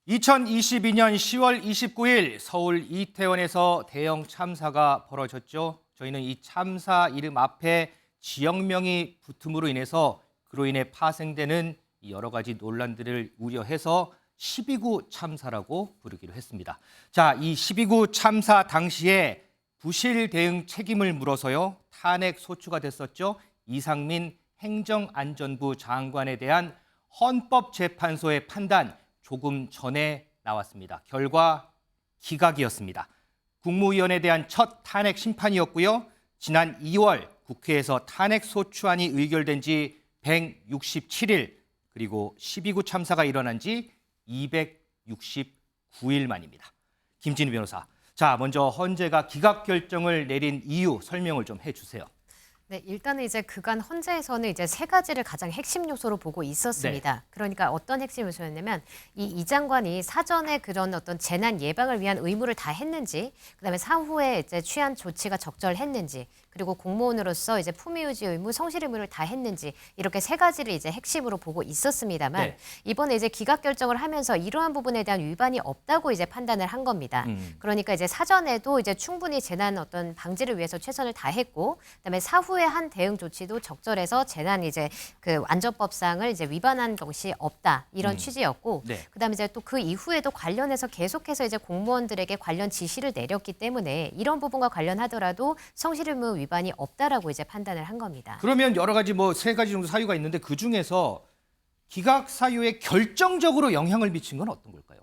2022년 10월 29일 서울 이태원에서 대형 참사가 벌어졌죠. 저희는 이 참사 이름 앞에 지역명이 붙음으로 인해서 그로 인해 파생되는 여러 가지 논란들을 우려해서 12구 참사라고 부르기로 했습니다. 자, 이 12구 참사 당시에 부실 대응 책임을 물어서요. 탄핵 소추가 됐었죠. 이상민 행정안전부 장관에 대한 헌법재판소의 판단 조금 전에 나왔습니다. 결과 기각이었습니다. 국무위원에 대한 첫 탄핵 심판이었고요. 지난 2월 국회에서 탄핵 소추안이 의결된 지 167일, 그리고 12구 참사가 일어난 지 269일 만입니다. 김진우 변호사, 자, 먼저 헌재가 기각 결정을 내린 이유 설명을 좀 해주세요. 네, 일단은 이제 그간 헌재에서는 이제 세 가지를 가장 핵심 요소로 보고 있었습니다. 네. 그러니까 어떤 핵심 요소였냐면 이 장관이 사전에 그런 어떤 재난 예방을 위한 의무를 다 했는지, 그다음에 사후에 이제 취한 조치가 적절했는지, 그리고 공무원으로서 이제 품위 유지 의무, 성실 의무를 다 했는지, 이렇게 세 가지를 이제 핵심으로 보고 있었습니다만 네. 이번에 이제 기각 결정을 하면서 이러한 부분에 대한 위반이 없다고 이제 판단을 한 겁니다. 그러니까 이제 사전에도 이제 충분히 재난 어떤 방지를 위해서 최선을 다했고, 그다음에 사후에 한 대응 조치도 적절해서 재난 이제 그 안전법상을 이제 위반한 것이 없다, 이런 취지였고, 네. 그다음에 이제 또 그 이후에도 관련해서 계속해서 이제 공무원들에게 관련 지시를 내렸기 때문에 이런 부분과 관련하더라도 성실 의무 위반이 없다라고 이제 판단을 한 겁니다. 그러면 여러 가지 세 가지 정도 사유가 있는데 그 중에서 기각 사유에 결정적으로 영향을 미친 건 어떤 걸까요?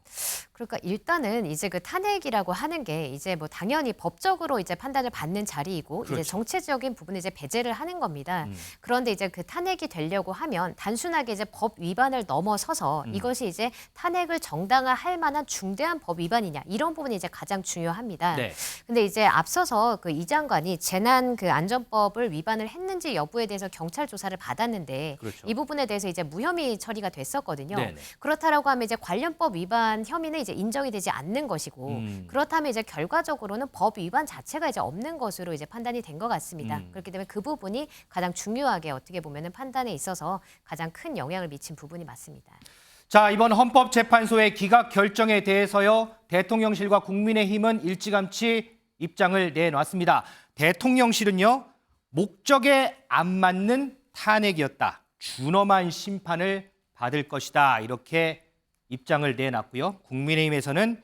그러니까 일단은 이제 그 탄핵이라고 하는 게 이제 뭐 당연히 법적으로 이제 판단을 받는 자리이고, 그렇죠. 이제 정체적인 부분을 이제 배제를 하는 겁니다. 그런데 이제 그 탄핵이 되려고 하면 단순하게 이제 법 위반을 넘어서서 이것이 이제 탄핵을 정당화할 만한 중대한 법 위반이냐, 이런 부분이 이제 가장 중요합니다. 네. 근데 이제 앞서서 그 이 장관이 재난 그 안전법을 위반을 했는지 여부에 대해서 경찰 조사를 받았는데, 그렇죠. 이 부분에 대해서 이제 무혐의 처리가 됐었거든요. 네네. 그렇다라고 하면 이제 관련법 위반 혐의는 이제 인정이 되지 않는 것이고, 그렇다면 이제 결과적으로는 법 위반 자체가 이제 없는 것으로 이제 판단이 된 것 같습니다. 그렇기 때문에 그 부분이 가장 중요하게 어떻게 보면은 판단에 있어서 가장 큰 영향을 미친 부분이 맞습니다. 자, 이번 헌법재판소의 기각 결정에 대해서요. 대통령실과 국민의힘은 일찌감치 입장을 내놨습니다. 대통령실은요. 목적에 안 맞는 탄핵이었다. 준엄한 심판을 받을 것이다. 이렇게 입장을 내놨고요. 국민의힘에서는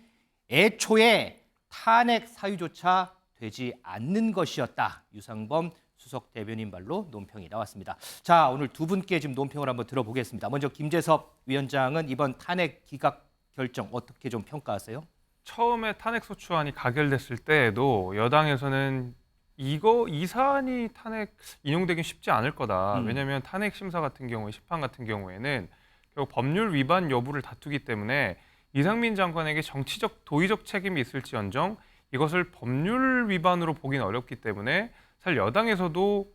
애초에 탄핵 사유조차 되지 않는 것이었다. 유상범 수석 대변인 말로 논평이 나왔습니다. 자, 오늘 두 분께 지금 논평을 한번 들어보겠습니다. 먼저 김재섭 위원장은 이번 탄핵 기각 결정 어떻게 좀 평가하세요? 처음에 탄핵 소추안이 가결됐을 때에도 여당에서는 이 사안이 탄핵 인용되긴 쉽지 않을 거다. 왜냐하면 탄핵 심사 같은 경우에, 심판 같은 경우에는 결국 법률 위반 여부를 다투기 때문에 이상민 장관에게 정치적, 도의적 책임이 있을지언정 이것을 법률 위반으로 보기는 어렵기 때문에 사실 여당에서도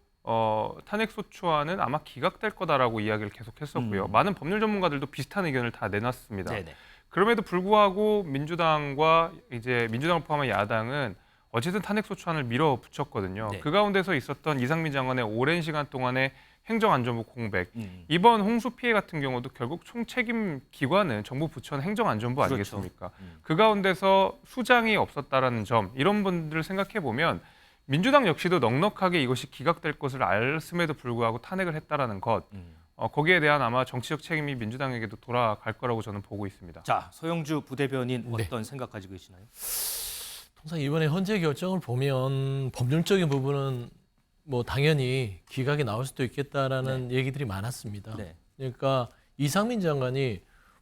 탄핵 소추안은 아마 기각될 거다라고 이야기를 계속했었고요. 많은 법률 전문가들도 비슷한 의견을 다 내놨습니다. 네네. 그럼에도 불구하고 민주당과 이제 민주당을 포함한 야당은 어쨌든 탄핵 소추안을 밀어붙였거든요. 네. 그 가운데서 있었던 이상민 장관의 오랜 시간 동안의 행정안전부 공백, 이번 홍수 피해 같은 경우도 결국 총책임 기관은 정부 부처는 행정안전부 그렇죠. 아니겠습니까? 그 가운데서 수장이 없었다라는 점, 이런 분들을 생각해 보면 민주당 역시도 넉넉하게 이것이 기각될 것을 알았음에도 불구하고 탄핵을 했다라는 것, 거기에 대한 아마 정치적 책임이 민주당에게도 돌아갈 거라고 저는 보고 있습니다. 자, 소영주 부대변인 네. 어떤 생각 가지고 계시나요? 통상 이번에 헌재 결정을 보면 법률적인 부분은 뭐 당연히 기각이 나올 수도 있겠다라는 얘기들이 많았습니다. 네. 그러니까 이상민 장관이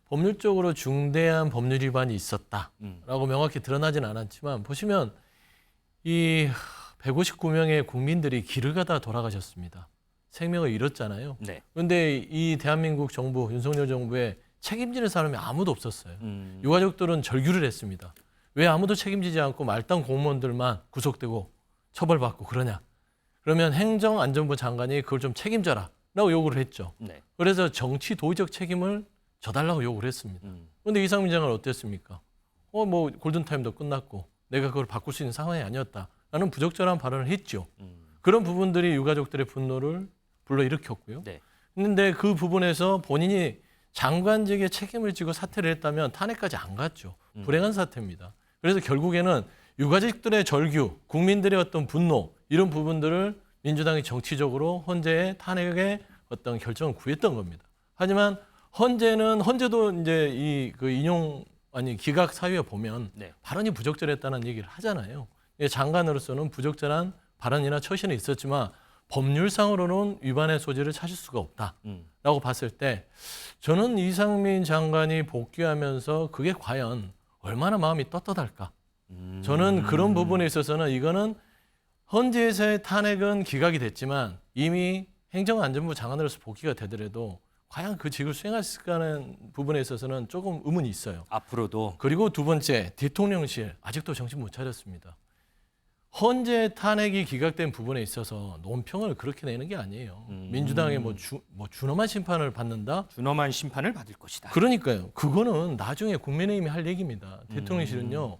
법률적으로 중대한 법률 위반이 있었다라고 명확히 드러나진 않았지만, 보시면 이 159명의 국민들이 길을 가다 돌아가셨습니다. 생명을 잃었잖아요. 네. 그런데 이 대한민국 정부, 윤석열 정부에 책임지는 사람이 아무도 없었어요. 유가족들은 절규를 했습니다. 왜 아무도 책임지지 않고 말단 공무원들만 구속되고 처벌받고 그러냐. 그러면 행정안전부 장관이 그걸 좀 책임져라 라고 요구를 했죠. 네. 그래서 정치 도의적 책임을 져달라고 요구를 했습니다. 그런데 이상민 장관은 어땠습니까? 뭐 골든타임도 끝났고 내가 그걸 바꿀 수 있는 상황이 아니었다라는 부적절한 발언을 했죠. 그런 부분들이 유가족들의 분노를 불러일으켰고요. 네. 그런데 그 부분에서 본인이 장관직의 책임을 지고 사퇴를 했다면 탄핵까지 안 갔죠. 불행한 사태입니다. 그래서 결국에는 유가족들의 절규, 국민들의 어떤 분노 이런 부분들을 민주당이 정치적으로 헌재의 탄핵의 어떤 결정을 구했던 겁니다. 하지만 헌재도 이제 기각 사유에 보면 네. 발언이 부적절했다는 얘기를 하잖아요. 장관으로서는 부적절한 발언이나 처신이 있었지만 법률상으로는 위반의 소지를 찾을 수가 없다라고 봤을 때 저는 이상민 장관이 복귀하면서 그게 과연 얼마나 마음이 떳떳할까? 저는 그런 부분에 있어서는 이거는 헌재에서의 탄핵은 기각이 됐지만 이미 행정안전부 장관으로서 복귀가 되더라도 과연 그 직을 수행할 수 있을까라는 부분에 있어서는 조금 의문이 있어요. 앞으로도. 그리고 두 번째, 대통령실 아직도 정신 못 차렸습니다. 헌재 탄핵이 기각된 부분에 있어서 논평을 그렇게 내는 게 아니에요. 민주당의 준엄한 심판을 받는다? 준엄한 심판을 받을 것이다. 그러니까요. 그거는 나중에 국민의힘이 할 얘기입니다. 대통령실은요.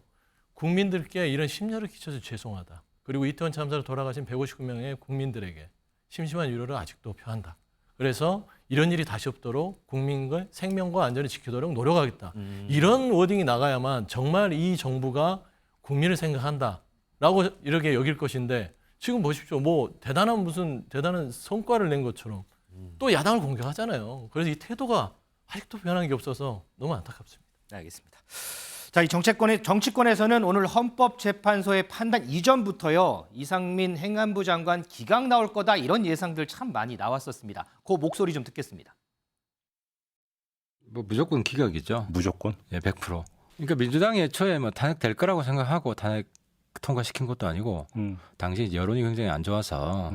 국민들께 이런 심려를 끼쳐서 죄송하다. 그리고 이태원 참사로 돌아가신 159명의 국민들에게 심심한 위로를 아직도 표한다. 그래서 이런 일이 다시 없도록 국민의 생명과 안전을 지키도록 노력하겠다. 이런 워딩이 나가야만 정말 이 정부가 국민을 생각한다라고 이렇게 여길 것인데 지금 보십시오. 뭐 대단한 성과를 낸 것처럼 또 야당을 공격하잖아요. 그래서 이 태도가 아직도 변한 게 없어서 너무 안타깝습니다. 네, 알겠습니다. 자, 이 정치권에서는 오늘 헌법재판소의 판단 이전부터요, 이상민 행안부 장관 기각 나올 거다 이런 예상들 참 많이 나왔었습니다. 그 목소리 좀 듣겠습니다. 뭐 무조건 기각이죠. 무조건? 예, 100%. 그러니까 민주당이 애초에 뭐 탄핵 될 거라고 생각하고 탄핵 통과시킨 것도 아니고 당시 이제 여론이 굉장히 안 좋아서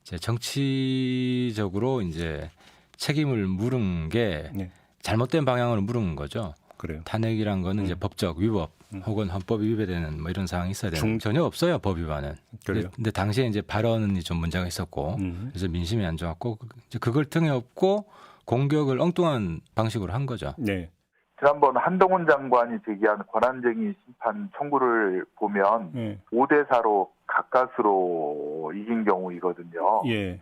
이제 정치적으로 이제 책임을 물은 게 네. 잘못된 잘못된 방향으로 물은 거죠. 그래요. 탄핵이란 거는 이제 법적 위법 혹은 헌법이 위배되는 뭐 이런 상황이 있어야 되는 전혀 없어요. 법 위반은. 그래요. 근데 당시에 이제 발언이 좀 문제가 있었고 그래서 민심이 안 좋았고 이제 그걸 등에 업고 공격을 엉뚱한 방식으로 한 거죠. 네. 지난번 한동훈 장관이 제기한 권한쟁의 심판 청구를 보면 예. 5대4로 가까스로 이긴 경우이거든요. 예.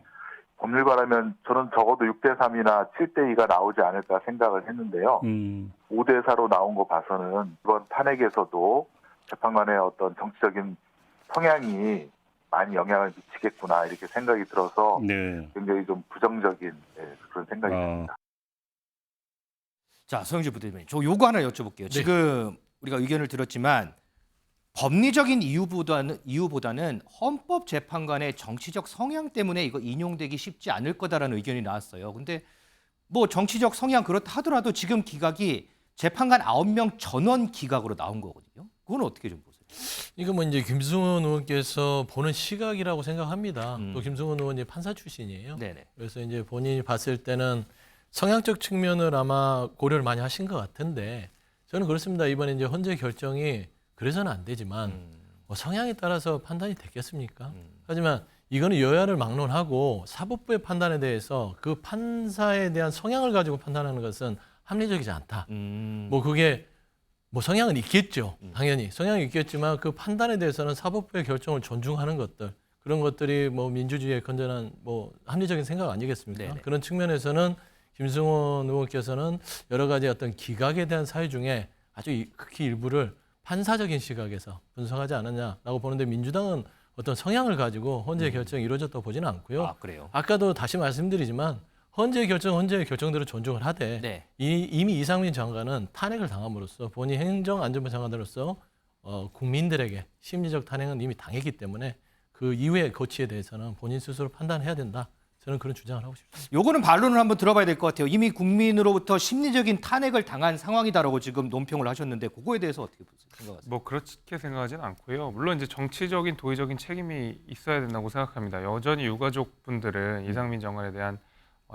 법률가라면 저는 적어도 6대3이나 7대2가 나오지 않을까 생각을 했는데요. 5대4로 나온 거 봐서는 이번 탄핵에서도 재판관의 어떤 정치적인 성향이 많이 영향을 미치겠구나 이렇게 생각이 들어서 네. 굉장히 좀 부정적인 그런 생각이 듭니다. 자, 서영주 부대변인, 저 요거 하나 여쭤볼게요. 네. 지금 우리가 의견을 들었지만 법리적인 이유보다는 헌법재판관의 정치적 성향 때문에 이거 인용되기 쉽지 않을 거다라는 의견이 나왔어요. 근데 뭐 정치적 성향 그렇다 하더라도 지금 기각이 재판관 9명 전원 기각으로 나온 거거든요. 그건 어떻게 좀 보세요? 이거 뭐 이제 김승원 의원께서 보는 시각이라고 생각합니다. 또 김승원 의원이 판사 출신이에요. 네네. 그래서 이제 본인이 봤을 때는 성향적 측면을 아마 고려를 많이 하신 것 같은데 저는 그렇습니다. 이번에 이제 헌재 결정이 그래서는 안 되지만 뭐 성향에 따라서 판단이 됐겠습니까? 하지만 이거는 여야를 막론하고 사법부의 판단에 대해서 그 판사에 대한 성향을 가지고 판단하는 것은 합리적이지 않다. 뭐 그게 뭐 성향은 있겠죠. 당연히 성향이 있겠지만 그 판단에 대해서는 사법부의 결정을 존중하는 것들 그런 것들이 뭐 민주주의의 건전한 뭐 합리적인 생각 아니겠습니까? 네네. 그런 측면에서는 김승원 의원께서는 여러 가지 어떤 기각에 대한 사유 중에 아주 극히 일부를 판사적인 시각에서 분석하지 않았냐라고 보는데 민주당은 어떤 성향을 가지고 헌재 결정이 이루어졌다고 보지는 않고요. 아, 그래요? 아까도 다시 말씀드리지만 헌재의 결정대로 존중을 하되 네. 이미 이상민 장관은 탄핵을 당함으로써 본인 행정안전부 장관으로서 국민들에게 심리적 탄핵은 이미 당했기 때문에 그 이후의 거치에 대해서는 본인 스스로 판단해야 된다. 저는 그런 주장을 하고 싶습니다. 요거는 반론을 한번 들어봐야 될 것 같아요. 이미 국민으로부터 심리적인 탄핵을 당한 상황이다라고 지금 논평을 하셨는데 그거에 대해서 어떻게 생각하세요? 뭐 그렇게 생각하지는 않고요. 물론 이제 정치적인 도의적인 책임이 있어야 된다고 생각합니다. 여전히 유가족분들은 이상민 장관에 대한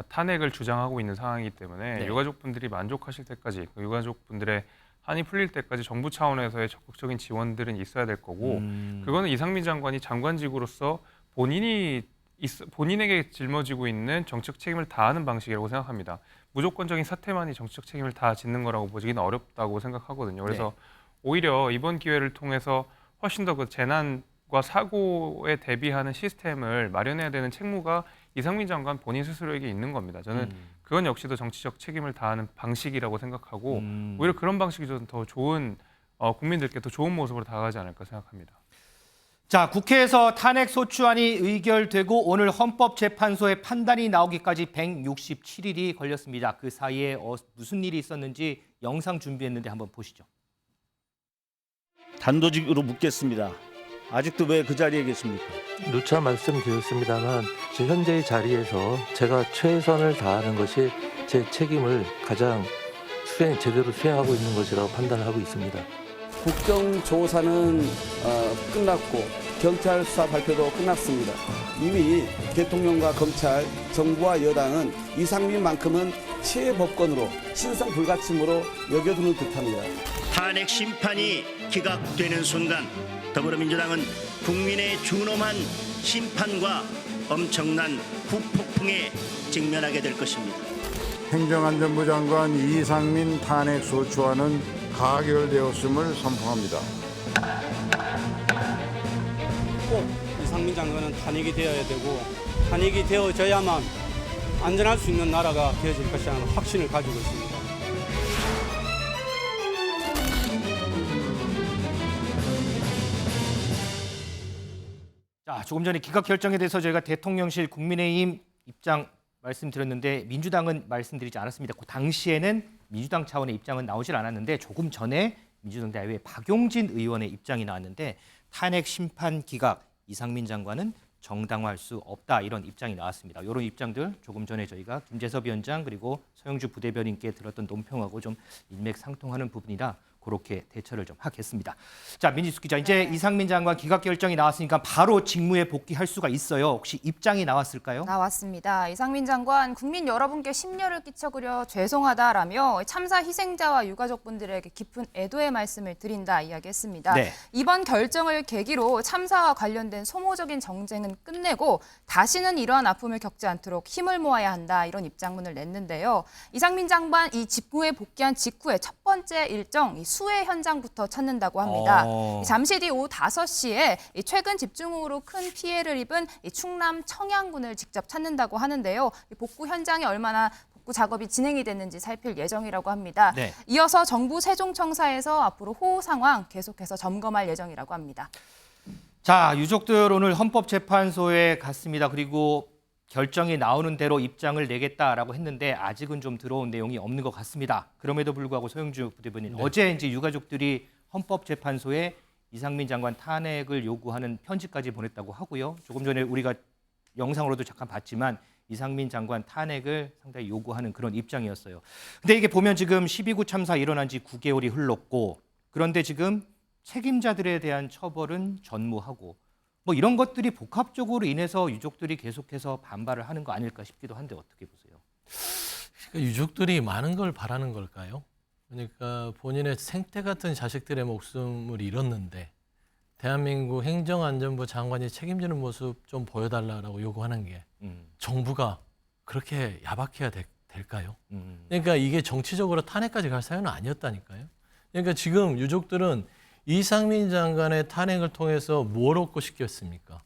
탄핵을 주장하고 있는 상황이기 때문에 네. 유가족분들이 만족하실 때까지 유가족분들의 한이 풀릴 때까지 정부 차원에서의 적극적인 지원들은 있어야 될 거고 그거는 이상민 장관이 장관직으로서 본인에게 짊어지고 있는 정치적 책임을 다하는 방식이라고 생각합니다. 무조건적인 사태만이 정치적 책임을 다 짓는 거라고 보기는 어렵다고 생각하거든요. 그래서 오히려 이번 기회를 통해서 훨씬 더 그 재난과 사고에 대비하는 시스템을 마련해야 되는 책무가 이상민 장관 본인 스스로에게 있는 겁니다. 저는 그건 역시도 정치적 책임을 다하는 방식이라고 생각하고 오히려 그런 방식이 좀 더 좋은 국민들께 더 좋은 모습으로 다가가지 않을까 생각합니다. 자, 국회에서 탄핵 소추안이 의결되고 오늘 헌법재판소의 판단이 나오기까지 167일이 걸렸습니다. 그 사이에 무슨 일이 있었는지 영상 준비했는데 한번 보시죠. 단도직으로 묻겠습니다. 아직도 왜 그 자리에 계십니까? 누차 말씀드렸습니다만 제 현재의 자리에서 제가 최선을 다하는 것이 제 책임을 가장 제대로 수행하고 있는 것이라고 판단을 하고 있습니다. 국정조사는 끝났고 경찰 수사 발표도 끝났습니다. 이미 대통령과 검찰, 정부와 여당은 이상민만큼은 최법권으로 신성불가침으로 여겨두는 듯합니다. 탄핵 심판이 기각되는 순간 더불어민주당은 국민의 준엄한 심판과 엄청난 후폭풍에 직면하게 될 것입니다. 행정안전부 장관 이상민 탄핵 소추안은 가결되었음을 선포합니다. 꼭 이상민 장관은 탄핵이 되어야 되고 탄핵이 되어져야만 안전할 수 있는 나라가 되어질 것이라는 확신을 가지고 있습니다. 자, 조금 전에 기각 결정에 대해서 저희가 대통령실 국민의힘 입장 말씀드렸는데 민주당은 말씀드리지 않았습니다. 그 당시에는 민주당 차원의 입장은 나오질 않았는데 조금 전에 민주당 대외 박용진 의원의 입장이 나왔는데 탄핵 심판 기각 이상민 장관은 정당화할 수 없다 이런 입장이 나왔습니다. 이런 입장들 조금 전에 저희가 김재섭 위원장 그리고 서영주 부대변인께 들었던 논평하고 좀 일맥상통하는 부분이라 그렇게 대처를 좀 하겠습니다. 자, 민지숙 기자, 이제 이상민 장관 기각 결정이 나왔으니까 바로 직무에 복귀할 수가 있어요. 혹시 입장이 나왔을까요? 나왔습니다. 이상민 장관, 국민 여러분께 심려를 끼쳐드려 죄송하다라며 참사 희생자와 유가족분들에게 깊은 애도의 말씀을 드린다 이야기했습니다. 네. 이번 결정을 계기로 참사와 관련된 소모적인 정쟁은 끝내고 다시는 이러한 아픔을 겪지 않도록 힘을 모아야 한다 이런 입장문을 냈는데요. 이상민 장관 이 직무에 복귀한 직후에 첫 번째 일정 수해 현장부터 찾는다고 합니다. 잠시 뒤 오후 5시에 최근 집중호우로 큰 피해를 입은 충남 청양군을 직접 찾는다고 하는데요. 복구 현장이 얼마나 복구 작업이 진행이 됐는지 살필 예정이라고 합니다. 네. 이어서 정부 세종청사에서 앞으로 호우 상황 계속해서 점검할 예정이라고 합니다. 자, 유족들 오늘 헌법재판소에 갔습니다. 그리고 결정이 나오는 대로 입장을 내겠다라고 했는데 아직은 좀 들어온 내용이 없는 것 같습니다. 그럼에도 불구하고 서영주 부대변인, 어제 이제 유가족들이 헌법재판소에 이상민 장관 탄핵을 요구하는 편지까지 보냈다고 하고요. 조금 전에 우리가 영상으로도 잠깐 봤지만 이상민 장관 탄핵을 상당히 요구하는 그런 입장이었어요. 근데 이게 보면 지금 12구 참사 일어난 지 9개월이 흘렀고 그런데 지금 책임자들에 대한 처벌은 전무하고 뭐 이런 것들이 복합적으로 인해서 유족들이 계속해서 반발을 하는 거 아닐까 싶기도 한데 어떻게 보세요? 그러니까 유족들이 많은 걸 바라는 걸까요? 그러니까 본인의 생태 같은 자식들의 목숨을 잃었는데 대한민국 행정안전부 장관이 책임지는 모습 좀 보여달라고 요구하는 게 정부가 그렇게 야박해야 될까요? 그러니까 이게 정치적으로 탄핵까지 갈 사연은 아니었다니까요. 그러니까 지금 유족들은 이상민 장관의 탄핵을 통해서 뭘 얻고 싶겠습니까?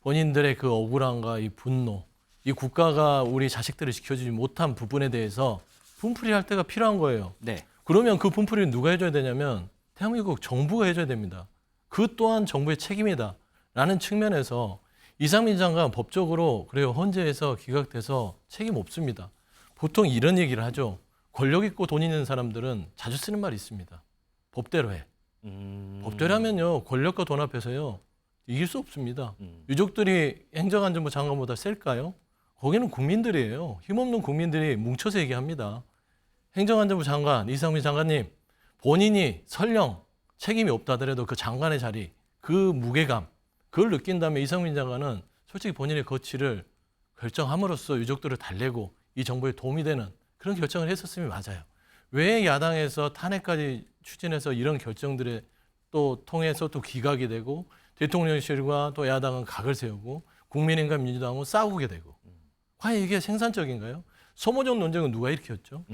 본인들의 그 억울함과 이 분노, 이 국가가 우리 자식들을 지켜주지 못한 부분에 대해서 분풀이 할 때가 필요한 거예요. 네. 그러면 그 분풀이를 누가 해줘야 되냐면 대한민국 정부가 해줘야 됩니다. 그 또한 정부의 책임이다라는 측면에서 이상민 장관 법적으로 그래요. 헌재에서 기각돼서 책임 없습니다. 보통 이런 얘기를 하죠. 권력 있고 돈 있는 사람들은 자주 쓰는 말이 있습니다. 법대로 해. 법대로 하면요. 권력과 돈 앞에서요. 이길 수 없습니다. 유족들이 행정안전부 장관보다 셀까요? 거기는 국민들이에요. 힘없는 국민들이 뭉쳐서 얘기합니다. 행정안전부 장관, 이상민 장관님, 본인이 설령 책임이 없다 하더라도 그 장관의 자리, 그 무게감, 그걸 느낀 다음에 이상민 장관은 솔직히 본인의 거취를 결정함으로써 유족들을 달래고 이 정부에 도움이 되는 그런 결정을 했었으면 맞아요. 왜 야당에서 탄핵까지 추진해서 이런 결정들에 또 통해서 또 기각이 되고 대통령실과 또 야당은 각을 세우고 국민의힘과 민주당은 싸우게 되고 과연 이게 생산적인가요? 소모적 논쟁은 누가 일으켰죠?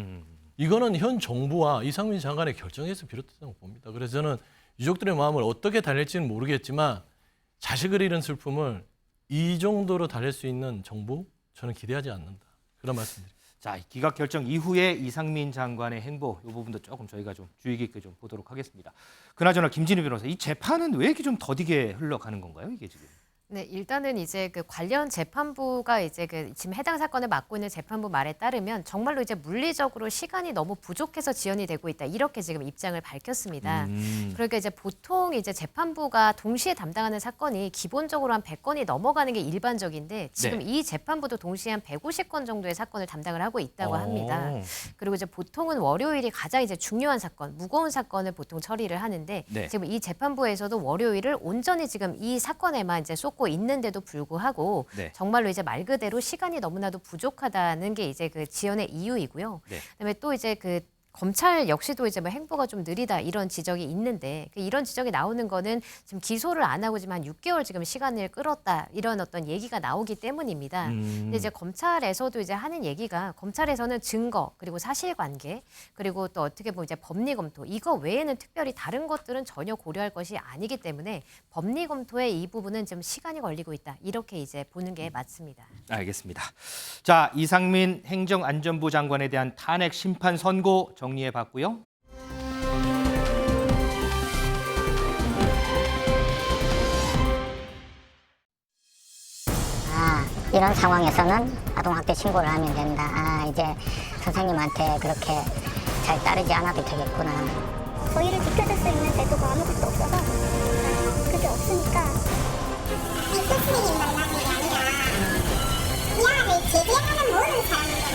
이거는 현 정부와 이상민 장관의 결정에서 비롯됐다고 봅니다. 그래서 저는 유족들의 마음을 어떻게 달랠지는 모르겠지만 자식을 잃은 슬픔을 이 정도로 달랠 수 있는 정부 저는 기대하지 않는다. 그런 말씀드립니다. 자, 기각 결정 이후에 이상민 장관의 행보 이 부분도 조금 저희가 좀 주의 깊게 좀 보도록 하겠습니다. 그나저나 김진우 변호사, 이 재판은 왜 이렇게 좀 더디게 흘러가는 건가요, 이게 지금? 네, 일단은 이제 그 관련 재판부가 이제 그 지금 해당 사건을 맡고 있는 재판부 말에 따르면 정말로 이제 물리적으로 시간이 너무 부족해서 지연이 되고 있다. 이렇게 지금 입장을 밝혔습니다. 그러니까 이제 보통 이제 재판부가 동시에 담당하는 사건이 기본적으로 한 100건이 넘어가는 게 일반적인데 지금 이 재판부도 동시에 한 150건 정도의 사건을 담당을 하고 있다고 합니다. 그리고 이제 보통은 월요일이 가장 이제 중요한 사건, 무거운 사건을 보통 처리를 하는데 지금 이 재판부에서도 월요일을 온전히 지금 이 사건에만 이제 쏟고 있는데도 불구하고 정말로 이제 말 그대로 시간이 너무나도 부족하다는 게 이제 그 지연의 이유이고요. 그다음에 또 이제 그 검찰 역시도 이제 뭐 행보가 좀 느리다 이런 지적이 있는데 이런 지적이 나오는 거는 지금 기소를 안 하고 지금 한 6개월 지금 시간을 끌었다 이런 어떤 얘기가 나오기 때문입니다. 근데 이제 검찰에서도 이제 하는 얘기가 검찰에서는 증거 그리고 사실관계 그리고 또 어떻게 보면 이제 법리 검토 이거 외에는 특별히 다른 것들은 전혀 고려할 것이 아니기 때문에 법리 검토에 이 부분은 좀 시간이 걸리고 있다 이렇게 이제 보는 게 맞습니다. 알겠습니다. 자, 이상민 행정안전부 장관에 대한 탄핵 심판 선고 정리해 봤고요. 이런 상황에서는 아동학대 신고를 하면 된다. 이제 선생님한테 그렇게 잘 따르지 않아도 되겠구나. 저희를 지켜줄 수 있는 제도가 아무것도 없어서 그게 없으니까 선생님 말하는 게 아니라 미안을 제기하는 모든 사람들은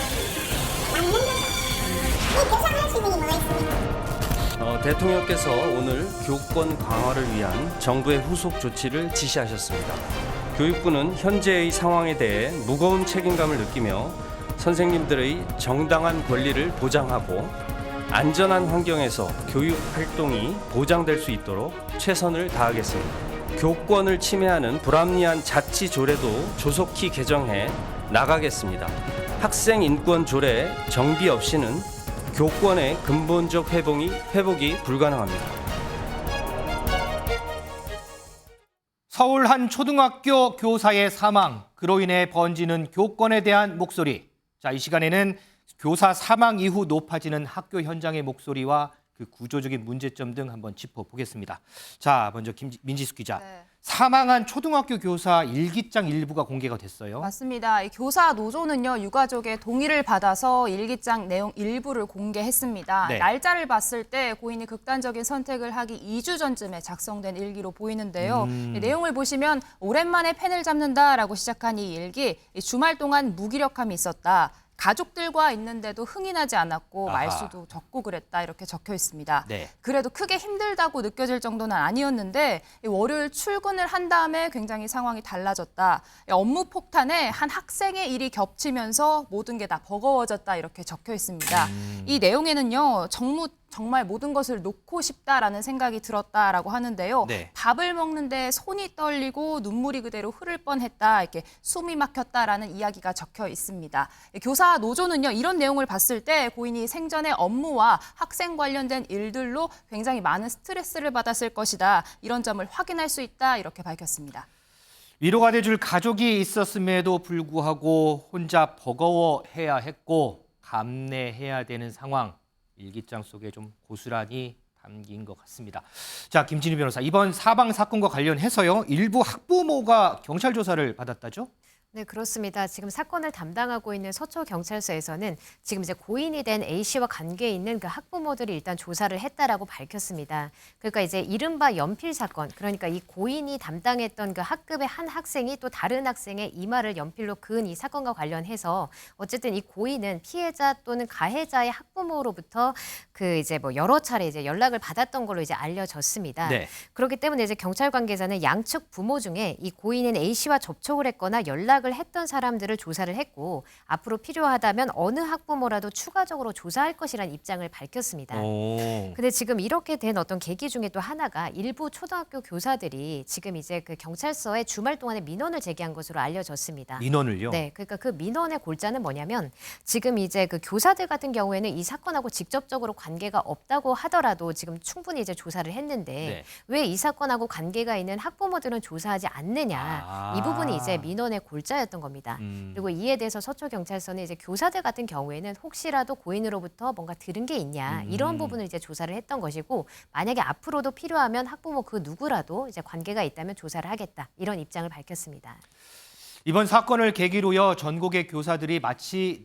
맞는 거죠. 이 보상할 수 있는 게 뭐가 있습니까? 대통령께서 오늘 교권 강화를 위한 정부의 후속 조치를 지시하셨습니다. 교육부는 현재의 상황에 대해 무거운 책임감을 느끼며 선생님들의 정당한 권리를 보장하고 안전한 환경에서 교육 활동이 보장될 수 있도록 최선을 다하겠습니다. 교권을 침해하는 불합리한 자치 조례도 조속히 개정해 나가겠습니다. 학생 인권 조례 정비 없이는 교권의 근본적 회복이 불가능합니다. 서울 한 초등학교 교사의 사망, 그로 인해 번지는 교권에 대한 목소리. 자, 이 시간에는 교사 사망 이후 높아지는 학교 현장의 목소리와 그 구조적인 문제점 등 한번 짚어보겠습니다. 자, 먼저 민지숙 기자. 사망한 초등학교 교사 일기장 일부가 공개가 됐어요. 맞습니다. 이 교사 노조는요, 유가족의 동의를 받아서 일기장 내용 일부를 공개했습니다. 날짜를 봤을 때 고인이 극단적인 선택을 하기 2주 전쯤에 작성된 일기로 보이는데요. 이 내용을 보시면 오랜만에 펜을 잡는다라고 시작한 이 일기, 주말 동안 무기력함이 있었다. 가족들과 있는데도 흥이 나지 않았고 말수도 적고 그랬다 이렇게 적혀 있습니다. 그래도 크게 힘들다고 느껴질 정도는 아니었는데 월요일 출근을 한 다음에 굉장히 상황이 달라졌다. 업무 폭탄에 한 학생의 일이 겹치면서 모든 게 다 버거워졌다 이렇게 적혀 있습니다. 이 내용에는요. 정말 모든 것을 놓고 싶다라는 생각이 들었다라고 하는데요. 밥을 먹는데 손이 떨리고 눈물이 그대로 흐를 뻔했다. 이렇게 숨이 막혔다라는 이야기가 적혀 있습니다. 교사 노조는요. 이런 내용을 봤을 때 고인이 생전에 업무와 학생 관련된 일들로 굉장히 많은 스트레스를 받았을 것이다. 이런 점을 확인할 수 있다. 이렇게 밝혔습니다. 위로가 돼줄 가족이 있었음에도 불구하고 혼자 버거워해야 했고 감내해야 되는 상황. 일기장 속에 좀 고스란히 담긴 것 같습니다. 자, 김진희 변호사, 이번 사망 사건과 관련해서요. 일부 학부모가 경찰 조사를 받았다죠? 네, 그렇습니다. 지금 사건을 담당하고 있는 서초경찰서에서는 지금 이제 고인이 된 A씨와 관계 있는 그 학부모들이 일단 조사를 했다라고 밝혔습니다. 그러니까 이제 이른바 연필 사건, 그러니까 이 고인이 담당했던 그 학급의 한 학생이 또 다른 학생의 이마를 연필로 그은 이 사건과 관련해서 어쨌든 이 고인은 피해자 또는 가해자의 학부모로부터 그 이제 뭐 여러 차례 이제 연락을 받았던 걸로 이제 알려졌습니다. 그렇기 때문에 이제 경찰 관계자는 양측 부모 중에 이 고인인 A씨와 접촉을 했거나 연락을 했던 사람들을 조사를 했고 앞으로 필요하다면 어느 학부모라도 추가적으로 조사할 것이라는 입장을 밝혔습니다. 근데 지금 이렇게 된 어떤 계기 중에 또 하나가 일부 초등학교 교사들이 지금 이제 그 경찰서에 주말 동안에 민원을 제기한 것으로 알려졌습니다. 민원을요? 네, 그러니까 그 민원의 골자는 뭐냐면 지금 이제 그 교사들 같은 경우에는 이 사건하고 직접적으로 관계가 없다고 하더라도 지금 충분히 이제 조사를 했는데 왜 이 사건하고 관계가 있는 학부모들은 조사하지 않느냐 이 부분이 이제 민원의 골자. 교사였던 겁니다. 그리고 이에 대해서 서초경찰서는 이제 교사들 같은 경우에는 혹시라도 고인으로부터 뭔가 들은 게 있냐 이런 부분을 이제 조사를 했던 것이고 만약에 앞으로도 필요하면 학부모 그 누구라도 이제 관계가 있다면 조사를 하겠다 이런 입장을 밝혔습니다. 이번 사건을 계기로요 전국의 교사들이 마치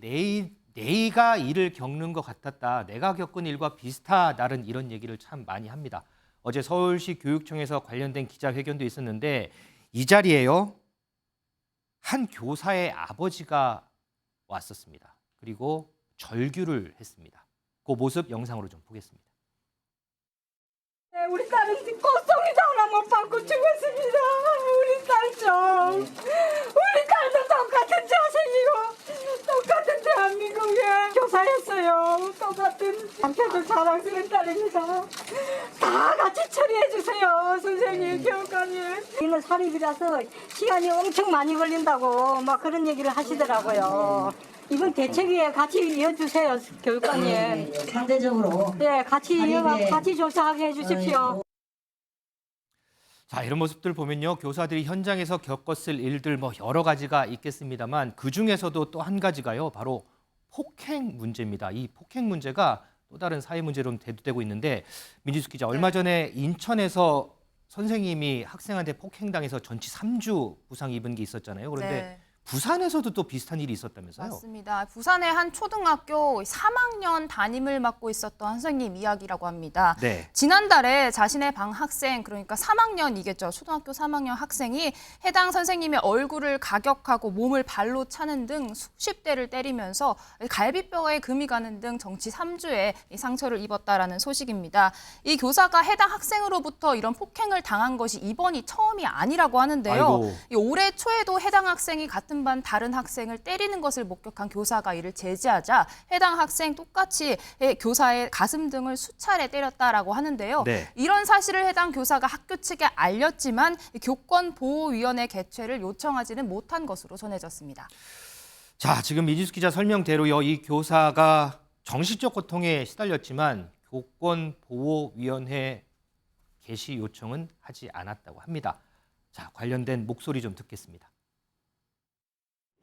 내가 일을 겪는 것 같았다. 내가 겪은 일과 비슷하다는 이런 얘기를 참 많이 합니다. 어제 서울시 교육청에서 관련된 기자회견도 있었는데 이 자리에요 한 교사의 아버지가 왔었습니다. 그리고 절규를 했습니다. 그 모습 영상으로 좀 보겠습니다. 네, 우리 딸은 꽃송이 전화 못 받고 죽었습니다. 우리 딸 좀. 우리 딸도 똑같은 자식이고 똑같은 대한민국의 교사였어요. 똑같은 한테도 자랑스러운 딸입니다. 다 같이 처리해 주세요. 선생님, 교육관님. 이는 사립이라서 시간이 엄청 많이 걸린다고 막 그런 얘기를 하시더라고요. 이번 대책위에 같이 이어주세요, 교육관님. 상대적으로. 네, 같이 조사하게 해주십시오. 자, 이런 모습들 보면요. 교사들이 현장에서 겪었을 일들 뭐 여러 가지가 있겠습니다만 그중에서도 또 한 가지가요. 바로 폭행 문제입니다. 이 폭행 문제가 또 다른 사회 문제로 대두되고 있는데 민지숙 기자, 얼마 전에 인천에서 선생님이 학생한테 폭행당해서 전치 3주 부상 입은 게 있었잖아요. 그런데 네. 부산에서도 또 비슷한 일이 있었다면서요? 맞습니다. 부산의 한 초등학교 3학년 담임을 맡고 있었던 선생님 이야기라고 합니다. 네. 지난달에 자신의 방 학생, 그러니까 3학년이겠죠. 초등학교 3학년 학생이 해당 선생님의 얼굴을 가격하고 몸을 발로 차는 등 수십 대를 때리면서 갈비뼈에 금이 가는 등 정치 3주의 상처를 입었다라는 소식입니다. 이 교사가 해당 학생으로부터 이런 폭행을 당한 것이 이번이 처음이 아니라고 하는데요. 올해 초에도 해당 학생이 같은 반 다른 학생을 때리는 것을 목격한 교사가 이를 제지하자 해당 학생 똑같이 교사의 가슴 등을 수차례 때렸다라고 하는데요. 네. 이런 사실을 해당 교사가 학교 측에 알렸지만 교권보호위원회 개최를 요청하지는 못한 것으로 전해졌습니다. 자, 지금 민지숙 기자 설명대로요. 이 교사가 정신적 고통에 시달렸지만 교권보호위원회 개시 요청은 하지 않았다고 합니다. 자, 관련된 목소리 좀 듣겠습니다.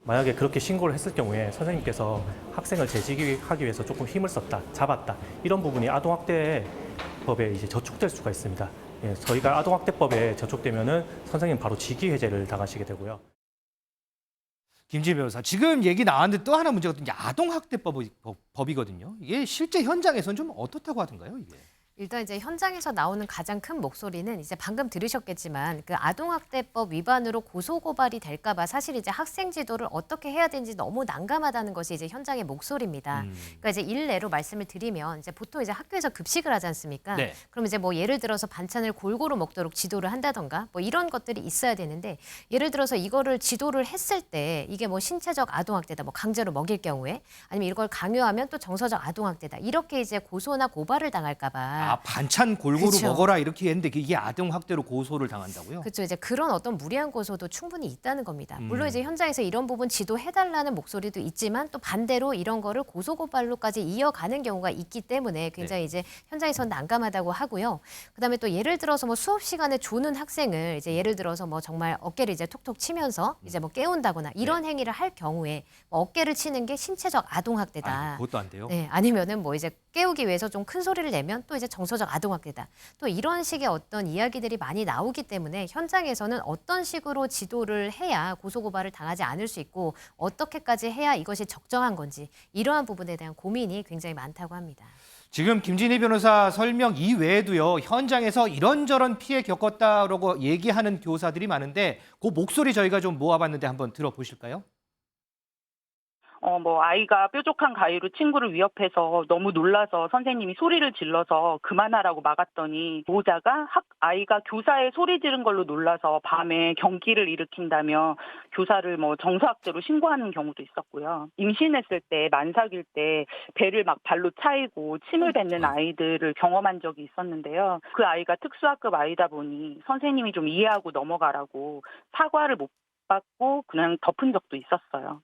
만약에 그렇게 신고를 했을 경우에 선생님께서 학생을 재직하기 위해서 조금 힘을 썼다, 잡았다 이런 부분이 아동학대법에 이제 저촉될 수가 있습니다. 예, 저희가 아동학대법에 저촉되면은 선생님 바로 직위해제를 당하시게 되고요. 김지혜 변호사, 지금 얘기 나왔는데 또 하나 문제가 아동학대법이거든요. 이게 실제 현장에서는 좀 어떻다고 하던가요, 이게? 일단 이제 현장에서 나오는 가장 큰 목소리는 이제 방금 들으셨겠지만 그 아동학대법 위반으로 고소고발이 될까봐 사실 이제 학생 지도를 어떻게 해야 되는지 너무 난감하다는 것이 이제 현장의 목소리입니다. 그러니까 이제 일례로 말씀을 드리면 이제 보통 이제 학교에서 급식을 하지 않습니까? 네. 그럼 이제 뭐 예를 들어서 반찬을 골고루 먹도록 지도를 한다던가 뭐 이런 것들이 있어야 되는데 예를 들어서 이거를 지도를 했을 때 이게 뭐 신체적 아동학대다, 뭐 강제로 먹일 경우에 아니면 이걸 강요하면 또 정서적 아동학대다 이렇게 이제 고소나 고발을 당할까봐. 반찬 골고루 그쵸. 먹어라 이렇게 했는데 이게 아동학대로 고소를 당한다고요? 그렇죠. 이제 그런 어떤 무리한 고소도 충분히 있다는 겁니다. 물론 이제 현장에서 이런 부분 지도해달라는 목소리도 있지만 또 반대로 이런 거를 고소고발로까지 이어가는 경우가 있기 때문에 굉장히 이제 현장에서는 난감하다고 하고요. 그다음에 또 예를 들어서 뭐 수업 시간에 조는 학생을 이제 예를 들어서 뭐 정말 어깨를 이제 톡톡 치면서 이제 뭐 깨운다거나 이런 행위를 할 경우에 뭐 어깨를 치는 게 신체적 아동학대다. 그것도 안 돼요? 네, 아니면은 뭐 이제 깨우기 위해서 좀 큰 소리를 내면 또 이제 정서적 아동학대다. 또 이런 식의 어떤 이야기들이 많이 나오기 때문에 현장에서는 어떤 식으로 지도를 해야 고소고발을 당하지 않을 수 있고 어떻게까지 해야 이것이 적정한 건지 이러한 부분에 대한 고민이 굉장히 많다고 합니다. 지금 김진희 변호사 설명 이외에도요. 현장에서 이런저런 피해 겪었다라고 얘기하는 교사들이 많은데 그 목소리 저희가 좀 모아봤는데 한번 들어보실까요? 아이가 뾰족한 가위로 친구를 위협해서 너무 놀라서 선생님이 소리를 질러서 그만하라고 막았더니 보호자가 아이가 교사의 소리 지른 걸로 놀라서 밤에 경기를 일으킨다며 교사를 정서학대로 신고하는 경우도 있었고요. 임신했을 때 만삭일 때 배를 막 발로 차이고 침을 뱉는 아이들을 경험한 적이 있었는데요. 그 아이가 특수학급 아이다 보니 선생님이 좀 이해하고 넘어가라고 사과를 못 받고 그냥 덮은 적도 있었어요.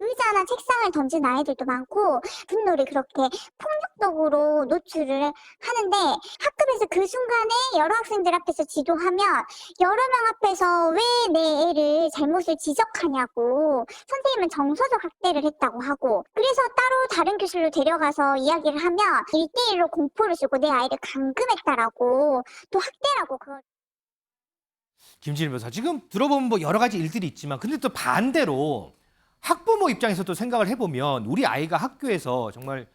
의자나 책상을 던진 아이들도 많고 분노를 그렇게 폭력적으로 노출을 하는데 학급에서 그 순간에 여러 학생들 앞에서 지도하면 여러 명 앞에서 왜 내 애를 잘못을 지적하냐고 선생님은 정서적 학대를 했다고 하고 그래서 따로 다른 교실로 데려가서 이야기를 하면 1대1로 공포를 주고 내 아이를 감금했다라고 또 학대라고 그걸 김진일 변호사, 지금 들어보면 뭐 여러 가지 일들이 있지만 근데 또 반대로 학부모 입장에서도 생각을 해보면 우리 아이가 학교에서 정말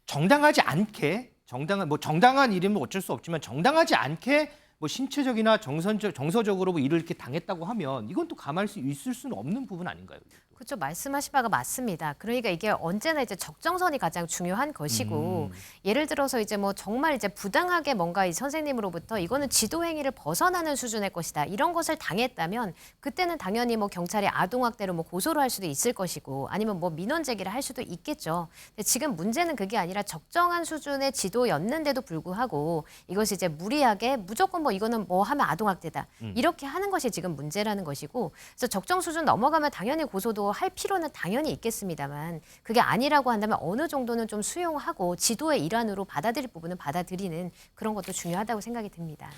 정당하지 않게 정당한 일이면 어쩔 수 없지만 정당하지 않게 뭐 신체적이나 정서적으로 뭐 일을 이렇게 당했다고 하면 이건 또 가만히 있을 수는 없는 부분 아닌가요? 그렇죠. 말씀하신 바가 맞습니다. 그러니까 이게 언제나 이제 적정선이 가장 중요한 것이고 예를 들어서 이제 뭐 정말 이제 부당하게 뭔가 이 선생님으로부터 이거는 지도 행위를 벗어나는 수준의 것이다. 이런 것을 당했다면 그때는 당연히 뭐 경찰이 아동학대로 뭐 고소를 할 수도 있을 것이고 아니면 뭐 민원 제기를 할 수도 있겠죠. 근데 지금 문제는 그게 아니라 적정한 수준의 지도였는데도 불구하고 이것이 이제 무리하게 무조건 뭐 이거는 뭐 하면 아동학대다. 이렇게 하는 것이 지금 문제라는 것이고 그래서 적정 수준 넘어가면 당연히 고소도 할 필요는 당연히 있겠습니다만 그게 아니라고 한다면 어느 정도는 좀 수용하고 지도의 일환으로 받아들일 부분은 받아들이는 그런 것도 중요하다고 생각이 듭니다.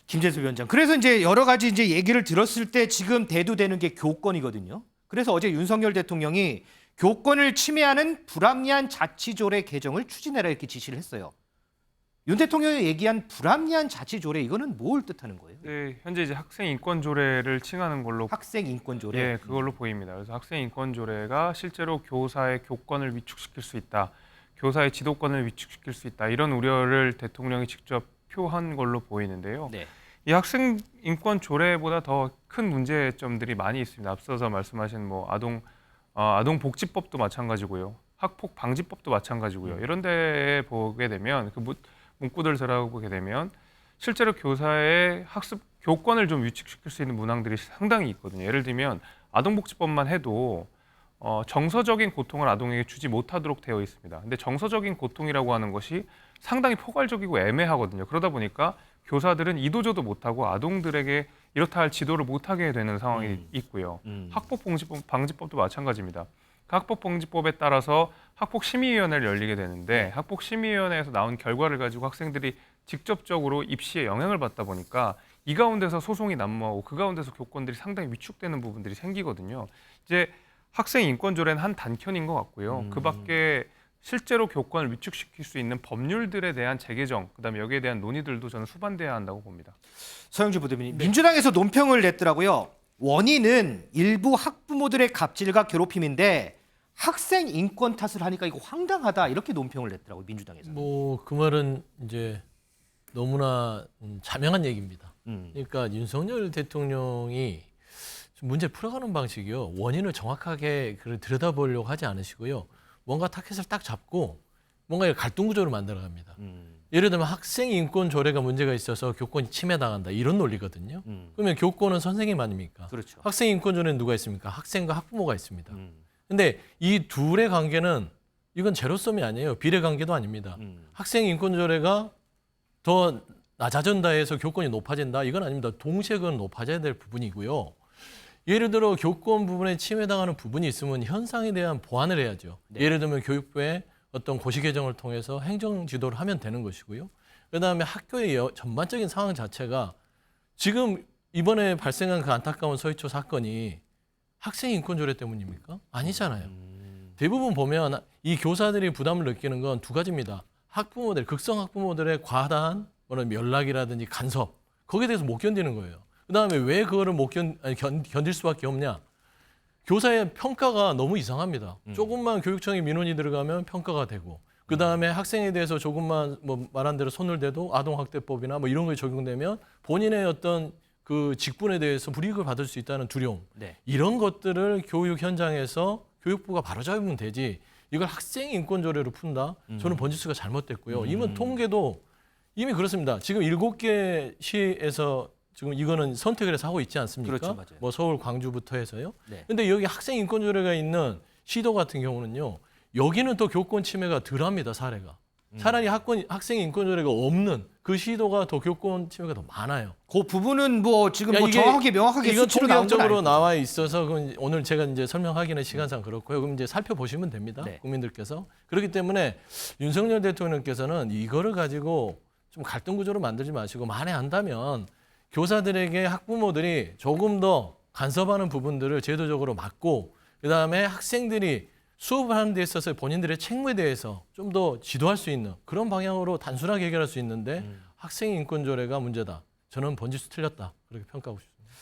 김재수 위원장. 그래서 이제 여러 가지 이제 얘기를 들었을 때 지금 대두되는 게 교권이거든요. 그래서 어제 윤석열 대통령이 교권을 침해하는 불합리한 자치조례 개정을 추진해라 이렇게 지시를 했어요. 윤 대통령이 얘기한 불합리한 자치조례 이거는 뭘 뜻하는 거예요? 네, 현재 이제 학생 인권 조례를 칭하는 걸로 학생 인권 조례. 예, 그걸로 보입니다. 그래서 학생 인권 조례가 실제로 교사의 교권을 위축시킬 수 있다. 교사의 지도권을 위축시킬 수 있다. 이런 우려를 대통령이 직접 표한 걸로 보이는데요. 네. 이 학생 인권 조례보다 더 큰 문제점들이 많이 있습니다. 앞서서 말씀하신 뭐 아동복지법도 마찬가지고요. 학폭 방지법도 마찬가지고요. 이런 데에 보게 되면 그 문구들 들어보게 되면 실제로 교사의 학습 교권을 좀 위축시킬 수 있는 문항들이 상당히 있거든요. 예를 들면 아동복지법만 해도 정서적인 고통을 아동에게 주지 못하도록 되어 있습니다. 근데 정서적인 고통이라고 하는 것이 상당히 포괄적이고 애매하거든요. 그러다 보니까 교사들은 이도저도 못하고 아동들에게 이렇다 할 지도를 못하게 되는 상황이 있고요. 학폭 방지법도 마찬가지입니다. 학폭방지법에 따라서 학폭심의위원회를 열리게 되는데 학폭심의위원회에서 나온 결과를 가지고 학생들이 직접적으로 입시에 영향을 받다 보니까 이 가운데서 소송이 난무하고 그 가운데서 교권들이 상당히 위축되는 부분들이 생기거든요. 이제 학생 인권조례는 한 단편인 것 같고요. 그 밖에 실제로 교권을 위축시킬 수 있는 법률들에 대한 재개정, 그다음에 여기에 대한 논의들도 저는 수반돼야 한다고 봅니다. 서영주 부대변인, 민주당에서 논평을 냈더라고요. 원인은 일부 학부모들의 갑질과 괴롭힘인데 학생 인권 탓을 하니까 이거 황당하다 이렇게 논평을 냈더라고요. 민주당에서. 뭐 그 말은 이제 너무나 자명한 얘기입니다. 그러니까 윤석열 대통령이 문제 풀어가는 방식이요. 원인을 정확하게 들여다보려고 하지 않으시고요. 뭔가 타켓을 딱 잡고 뭔가 갈등 구조를 만들어갑니다. 예를 들면 학생 인권 조례가 문제가 있어서 교권이 침해당한다 이런 논리거든요. 그러면 교권은 선생님 아닙니까? 그렇죠. 학생 인권 조례는 누가 있습니까? 학생과 학부모가 있습니다. 근데 이 둘의 관계는 이건 제로섬이 아니에요. 비례 관계도 아닙니다. 학생 인권 조례가 더 낮아진다 해서 교권이 높아진다 이건 아닙니다. 동시에 그건 높아져야 될 부분이고요. 예를 들어 교권 부분에 침해당하는 부분이 있으면 현상에 대한 보완을 해야죠. 네. 예를 들면 교육부의 어떤 고시 개정을 통해서 행정 지도를 하면 되는 것이고요. 그다음에 학교의 전반적인 상황 자체가 지금 이번에 발생한 그 안타까운 서희초 사건이 학생 인권 조례 때문입니까? 아니잖아요. 대부분 보면 이 교사들이 부담을 느끼는 건 두 가지입니다. 학부모들, 극성 학부모들의 과다한 연락이라든지 간섭 거기에 대해서 못 견디는 거예요. 그다음에 왜 그거를 못 견딜 수밖에 없냐? 교사의 평가가 너무 이상합니다. 조금만 교육청에 민원이 들어가면 평가가 되고 그다음에 학생에 대해서 조금만 뭐 말한 대로 손을 대도 아동학대법이나 뭐 이런 게 적용되면 본인의 어떤 그 직분에 대해서 불이익을 받을 수 있다는 두려움. 네. 이런 것들을 교육 현장에서 교육부가 바로잡으면 되지 이걸 학생 인권 조례로 푼다? 저는 번지수가 잘못됐고요. 이번 통계도 이미 그렇습니다. 지금 7개 시에서 지금 이거는 선택을 해서 하고 있지 않습니까? 그렇죠, 맞아요. 뭐 서울, 광주부터 해서요. 네. 근데 여기 학생 인권 조례가 있는 시도 같은 경우는요. 여기는 또 교권 침해가 덜합니다, 사례가. 차라리 학생 인권 조례가 없는 그 시도가 더 교권 침해가 더 많아요. 그 부분은 뭐 지금 뭐 이게 정확하게 명확하게 이건 수치로 나온 건 통계적으로 아니고. 나와 있어서 오늘 제가 이제 설명하기는 시간상 그렇고요. 그럼 이제 살펴보시면 됩니다. 네. 국민들께서. 그렇기 때문에 윤석열 대통령께서는 이거를 가지고 좀 갈등 구조로 만들지 마시고 만에 한다면 교사들에게 학부모들이 조금 더 간섭하는 부분들을 제도적으로 막고 그다음에 학생들이 수업을 하는 데 있어서 본인들의 책무에 대해서 좀 더 지도할 수 있는 그런 방향으로 단순하게 해결할 수 있는데 학생 인권 조례가 문제다. 저는 번지수 틀렸다. 그렇게 평가하고 싶습니다.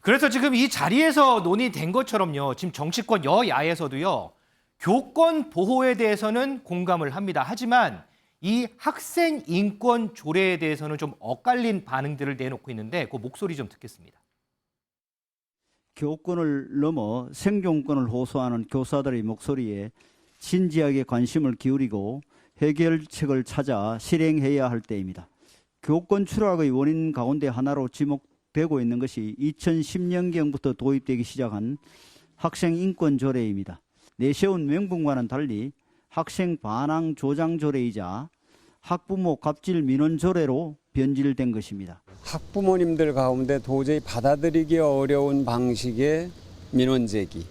그래서 지금 이 자리에서 논의된 것처럼요. 지금 정치권 여야에서도요. 교권 보호에 대해서는 공감을 합니다. 하지만 이 학생 인권 조례에 대해서는 좀 엇갈린 반응들을 내놓고 있는데 그 목소리 좀 듣겠습니다. 교권을 넘어 생존권을 호소하는 교사들의 목소리에 진지하게 관심을 기울이고 해결책을 찾아 실행해야 할 때입니다. 교권 추락의 원인 가운데 하나로 지목되고 있는 것이 2010년경부터 도입되기 시작한 학생 인권 조례입니다. 내세운 명분과는 달리 학생 반항 조장 조례이자 학부모 갑질 민원 조례로 변질된 것입니다. 학부모님들 가운데 도저히 받아들이기 어려운 방식의 민원 제기,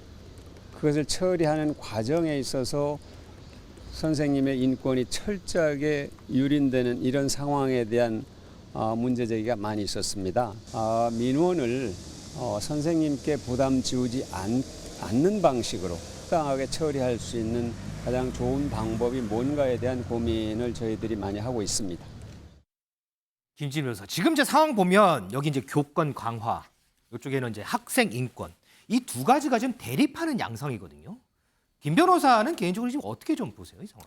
그것을 처리하는 과정에 있어서 선생님의 인권이 철저하게 유린되는 이런 상황에 대한 문제 제기가 많이 있었습니다. 민원을 선생님께 부담 지우지 않는 방식으로适当하게 처리할 수 있는 가장 좋은 방법이 뭔가에 대한 고민을 저희들이 많이 하고 있습니다. 김진우 변호사, 지금 제 상황 보면 여기 이제 교권 강화, 이쪽에는 이제 학생 인권, 이 두 가지가 지금 대립하는 양상이거든요. 김 변호사는 개인적으로 지금 어떻게 좀 보세요, 이 상황?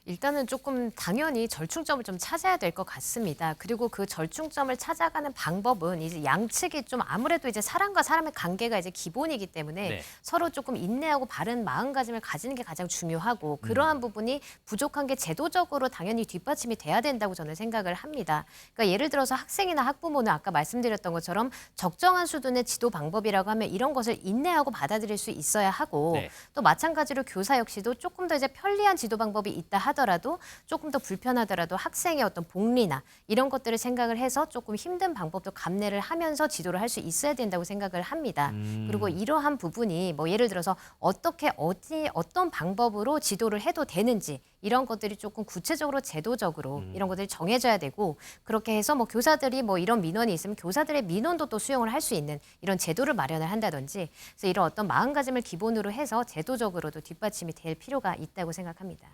일단은 조금 당연히 절충점을 좀 찾아야 될 것 같습니다. 그리고 그 절충점을 찾아가는 방법은 이제 양측이 좀 아무래도 이제 사람과 사람의 관계가 이제 기본이기 때문에 네. 서로 조금 인내하고 바른 마음가짐을 가지는 게 가장 중요하고 그러한 부분이 부족한 게 제도적으로 당연히 뒷받침이 돼야 된다고 저는 생각을 합니다. 그러니까 예를 들어서 학생이나 학부모는 아까 말씀드렸던 것처럼 적정한 수준의 지도 방법이라고 하면 이런 것을 인내하고 받아들일 수 있어야 하고 네. 또 마찬가지로 교사 역시도 조금 더 이제 편리한 지도 방법이 있다 하더라도 조금 더 불편하더라도 학생의 어떤 복리나 이런 것들을 생각을 해서 조금 힘든 방법도 감내를 하면서 지도를 할 수 있어야 된다고 생각을 합니다. 그리고 이러한 부분이 뭐 예를 들어서 어떻게 어떤 방법으로 지도를 해도 되는지 이런 것들이 조금 구체적으로 제도적으로 이런 것들이 정해져야 되고 그렇게 해서 뭐 교사들이 뭐 이런 민원이 있으면 교사들의 민원도 또 수용을 할 수 있는 이런 제도를 마련을 한다든지 그래서 이런 어떤 마음가짐을 기본으로 해서 제도적으로도 뒷받침이 될 필요가 있다고 생각합니다.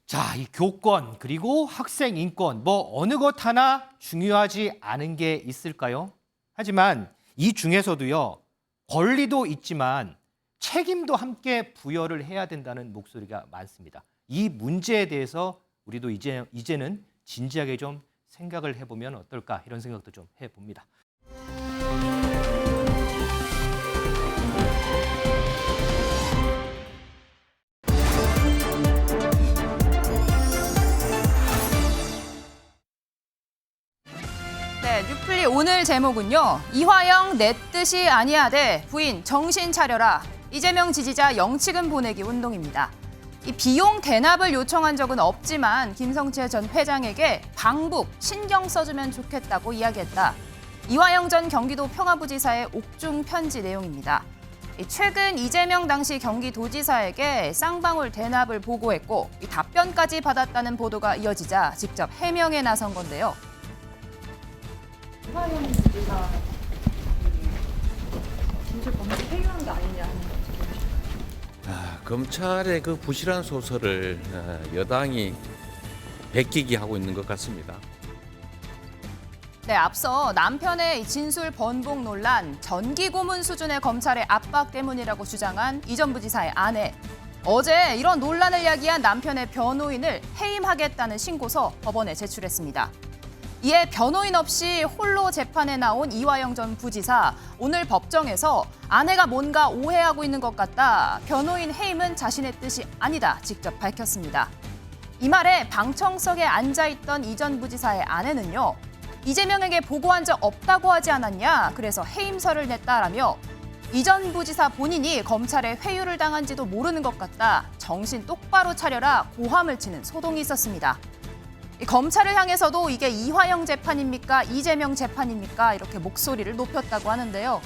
자, 이 교권 그리고 학생 인권 뭐 어느 것 하나 중요하지 않은 게 있을까요? 하지만 이 중에서도요. 권리도 있지만 책임도 함께 부여를 해야 된다는 목소리가 많습니다. 이 문제에 대해서 우리도 이제는 진지하게 좀 생각을 해보면 어떨까 이런 생각도 좀 해봅니다. 네, 뉴플리 오늘 제목은요. 이화영 내 뜻이 아니야 대 부인 정신 차려라. 이재명 지지자 영치금 보내기 운동입니다. 이 비용 대납을 요청한 적은 없지만 김성채 전 회장에게 방북 신경 써주면 좋겠다고 이야기했다. 이화영 전 경기도 평화부지사의 옥중 편지 내용입니다. 최근 이재명 당시 경기도지사에게 쌍방울 대납을 보고했고 이 답변까지 받았다는 보도가 이어지자 직접 해명에 나선 건데요. 이화영 지지사 진실 범죄 회유한 게 아니냐 하는 거죠. 검찰의 그 부실한 소설을 여당이 베끼기 하고 있는 것 같습니다. 네, 앞서 남편의 진술 번복 논란, 전기 고문 수준의 검찰의 압박 때문이라고 주장한 이 전 부지사의 아내. 어제 이런 논란을 야기한 남편의 변호인을 해임하겠다는 신고서 법원에 제출했습니다. 이에 변호인 없이 홀로 재판에 나온 이화영 전 부지사, 오늘 법정에서 아내가 뭔가 오해하고 있는 것 같다. 변호인 해임은 자신의 뜻이 아니다. 직접 밝혔습니다. 이 말에 방청석에 앉아있던 이 전 부지사의 아내는요. 이재명에게 보고한 적 없다고 하지 않았냐. 그래서 해임서를 냈다라며 이전 부지사 본인이 검찰에 회유를 당한지도 모르는 것 같다. 정신 똑바로 차려라. 고함을 치는 소동이 있었습니다. 이 검찰을 향해서도 이게 이화영 재판입니까? 이재명 재판입니까? 이렇게 목소리를 높였다고 하는데요.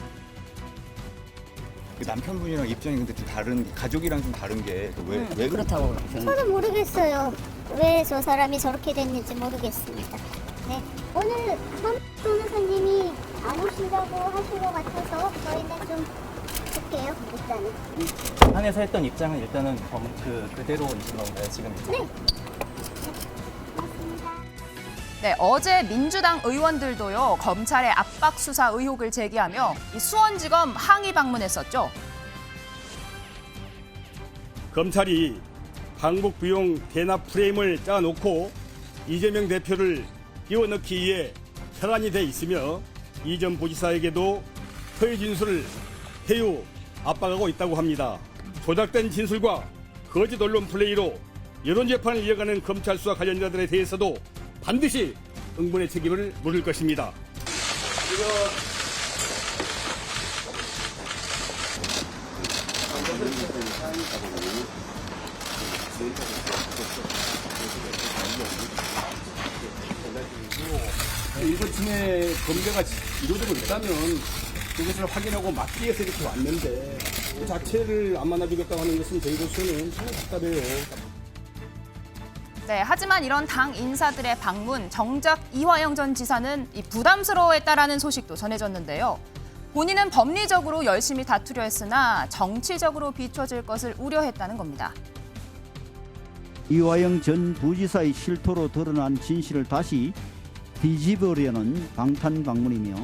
남편분이랑 입장이 근데 좀 다른, 가족이랑 좀 다른 게 왜 그렇다고 저는 모르겠어요. 왜 저 사람이 저렇게 됐는지 모르겠습니다. 네. 오늘 변호사님이 안 오신다고 하신 것 같아서 저희는 좀 볼게요. 일단은. 안에서 했던 입장은 일단은 그대로이신 건가요, 지금? 네. 네, 어제 민주당 의원들도요, 검찰의 압박 수사 의혹을 제기하며 이 수원지검 항의 방문했었죠. 검찰이 방북 비용 대납 프레임을 짜놓고 이재명 대표를 끼워넣기 위해 혈안이 돼 있으며 이 전 부지사에게도 허위 진술을 회유, 압박하고 있다고 합니다. 조작된 진술과 거짓 언론 플레이로 여론 재판을 이어가는 검찰 수사 관련자들에 대해서도 반드시 응분의 책임을 물을 것입니다. 인권 침해 범죄가 이루어지고 있다면 그것을 확인하고 막기 위해서 이렇게 왔는데 그 자체를 안 만나주겠다고 하는 것은 저희로서는 정말 답답해요. 네, 하지만 이런 당 인사들의 방문, 정작 이화영 전 지사는 부담스러워했다라는 소식도 전해졌는데요. 본인은 법리적으로 열심히 다투려 했으나 정치적으로 비춰질 것을 우려했다는 겁니다. 이화영 전 부지사의 실토로 드러난 진실을 다시 뒤집으려는 방탄 방문이며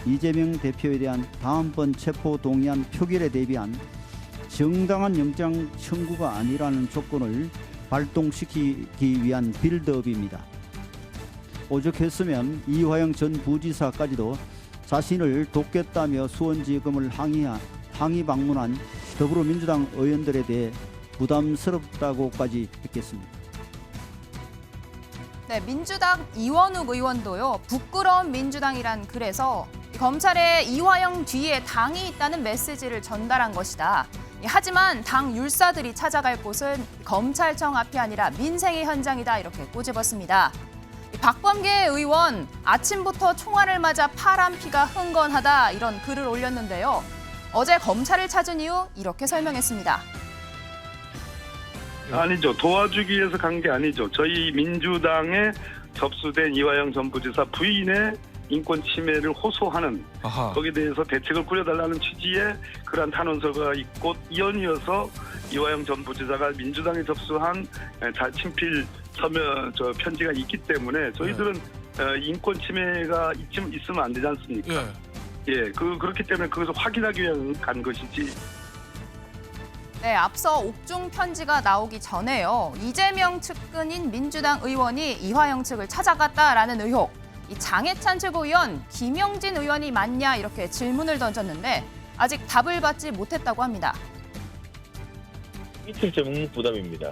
이재명 대표에 대한 다음번 체포 동의안 표결에 대비한 정당한 영장 청구가 아니라는 조건을 발동시키기 위한 빌드업입니다. 오죽했으면 이화영 전 부지사까지도 자신을 돕겠다며 수원지검을 항의 방문한 더불어민주당 의원들에 대해 부담스럽다고까지 했겠습니다. 네, 민주당 이원욱 의원도요, 부끄러운 민주당이란 글에서 검찰에 이화영 뒤에 당이 있다는 메시지를 전달한 것이다. 하지만 당 율사들이 찾아갈 곳은 검찰청 앞이 아니라 민생의 현장이다. 이렇게 꼬집었습니다. 박범계 의원, 아침부터 총알을 맞아 파란 피가 흥건하다. 이런 글을 올렸는데요. 어제 검찰을 찾은 이유 이렇게 설명했습니다. 아니죠. 도와주기 위해서 간 게 아니죠. 저희 민주당에 접수된 이화영 전 부지사 부인의 인권 침해를 호소하는 거기에 대해서 대책을 꾸려달라는 취지의 그러한 탄원서가 있고 이연이어서 이화영 전 부지사가 민주당에 접수한 친필 서면 편지가 있기 때문에 저희들은 인권 침해가 있으면 안 되지 않습니까? 예, 그렇기 때문에 그것을 확인하기 위해 간 것이지. 네, 앞서 옥중 편지가 나오기 전에요. 이재명 측근인 민주당 의원이 이화영 측을 찾아갔다라는 의혹. 이 장해찬 최고위원, 김영진 의원이 맞냐 이렇게 질문을 던졌는데 아직 답을 받지 못했다고 합니다. 이틀째 묵묵부답입니다.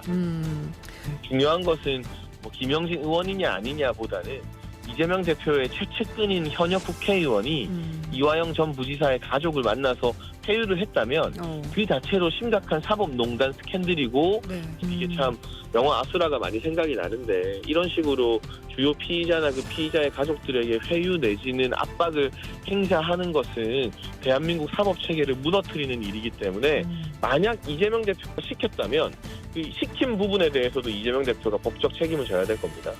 중요한 것은 김영진 의원이냐 아니냐보다는 이재명 대표의 최측근인 현역 국회의원이 이화영 전 부지사의 가족을 만나서 회유를 했다면 그 자체로 심각한 사법농단 스캔들이고 이게 참 영화 아수라가 많이 생각이 나는데 이런 식으로 주요 피의자나 그 피의자의 가족들에게 회유 내지는 압박을 행사하는 것은 대한민국 사법체계를 무너뜨리는 일이기 때문에 만약 이재명 대표가 시켰다면 그 시킨 부분에 대해서도 이재명 대표가 법적 책임을 져야 될 겁니다.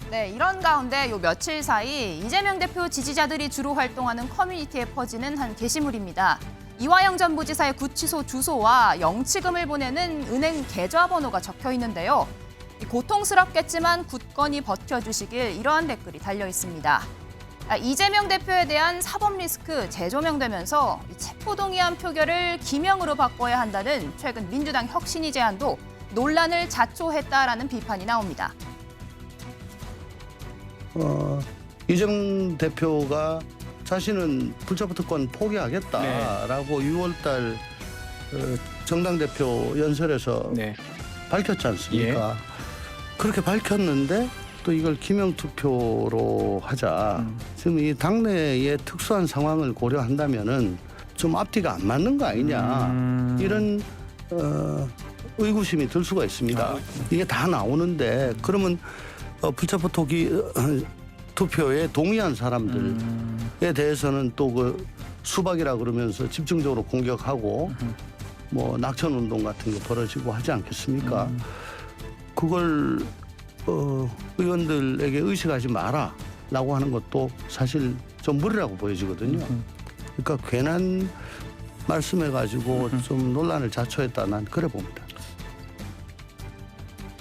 네, 이런 가운데 요 며칠 사이 이재명 대표 지지자들이 주로 활동하는 커뮤니티에 퍼지는 한 게시물입니다. 이화영 전 부지사의 구치소 주소와 영치금을 보내는 은행 계좌번호가 적혀 있는데요. 고통스럽겠지만 굳건히 버텨주시길 이러한 댓글이 달려 있습니다. 이재명 대표에 대한 사법 리스크 재조명되면서 체포동의안 표결을 기명으로 바꿔야 한다는 최근 민주당 혁신위 제안도 논란을 자초했다라는 비판이 나옵니다. 이재명 대표가 자신은 불체포 특권 포기하겠다라고 6월달 정당 대표 연설에서 밝혔지 않습니까? 그렇게 밝혔는데 또 이걸 기명 투표로 하자. 지금 이 당내의 특수한 상황을 고려한다면은 좀 앞뒤가 안 맞는 거 아니냐 이런 의구심이 들 수가 있습니다. 이게 다 나오는데 그러면 불체포 투표에 동의한 사람들에 대해서는 또 그 수박이라 그러면서 집중적으로 공격하고 뭐 낙천 운동 같은 게 벌어지고 하지 않겠습니까? 그걸 의원들에게 의식하지 마라라고 하는 것도 사실 좀 무리라고 보여지거든요. 그러니까 괜한 말씀해가지고 좀 논란을 자초했다 난 그래 봅니다.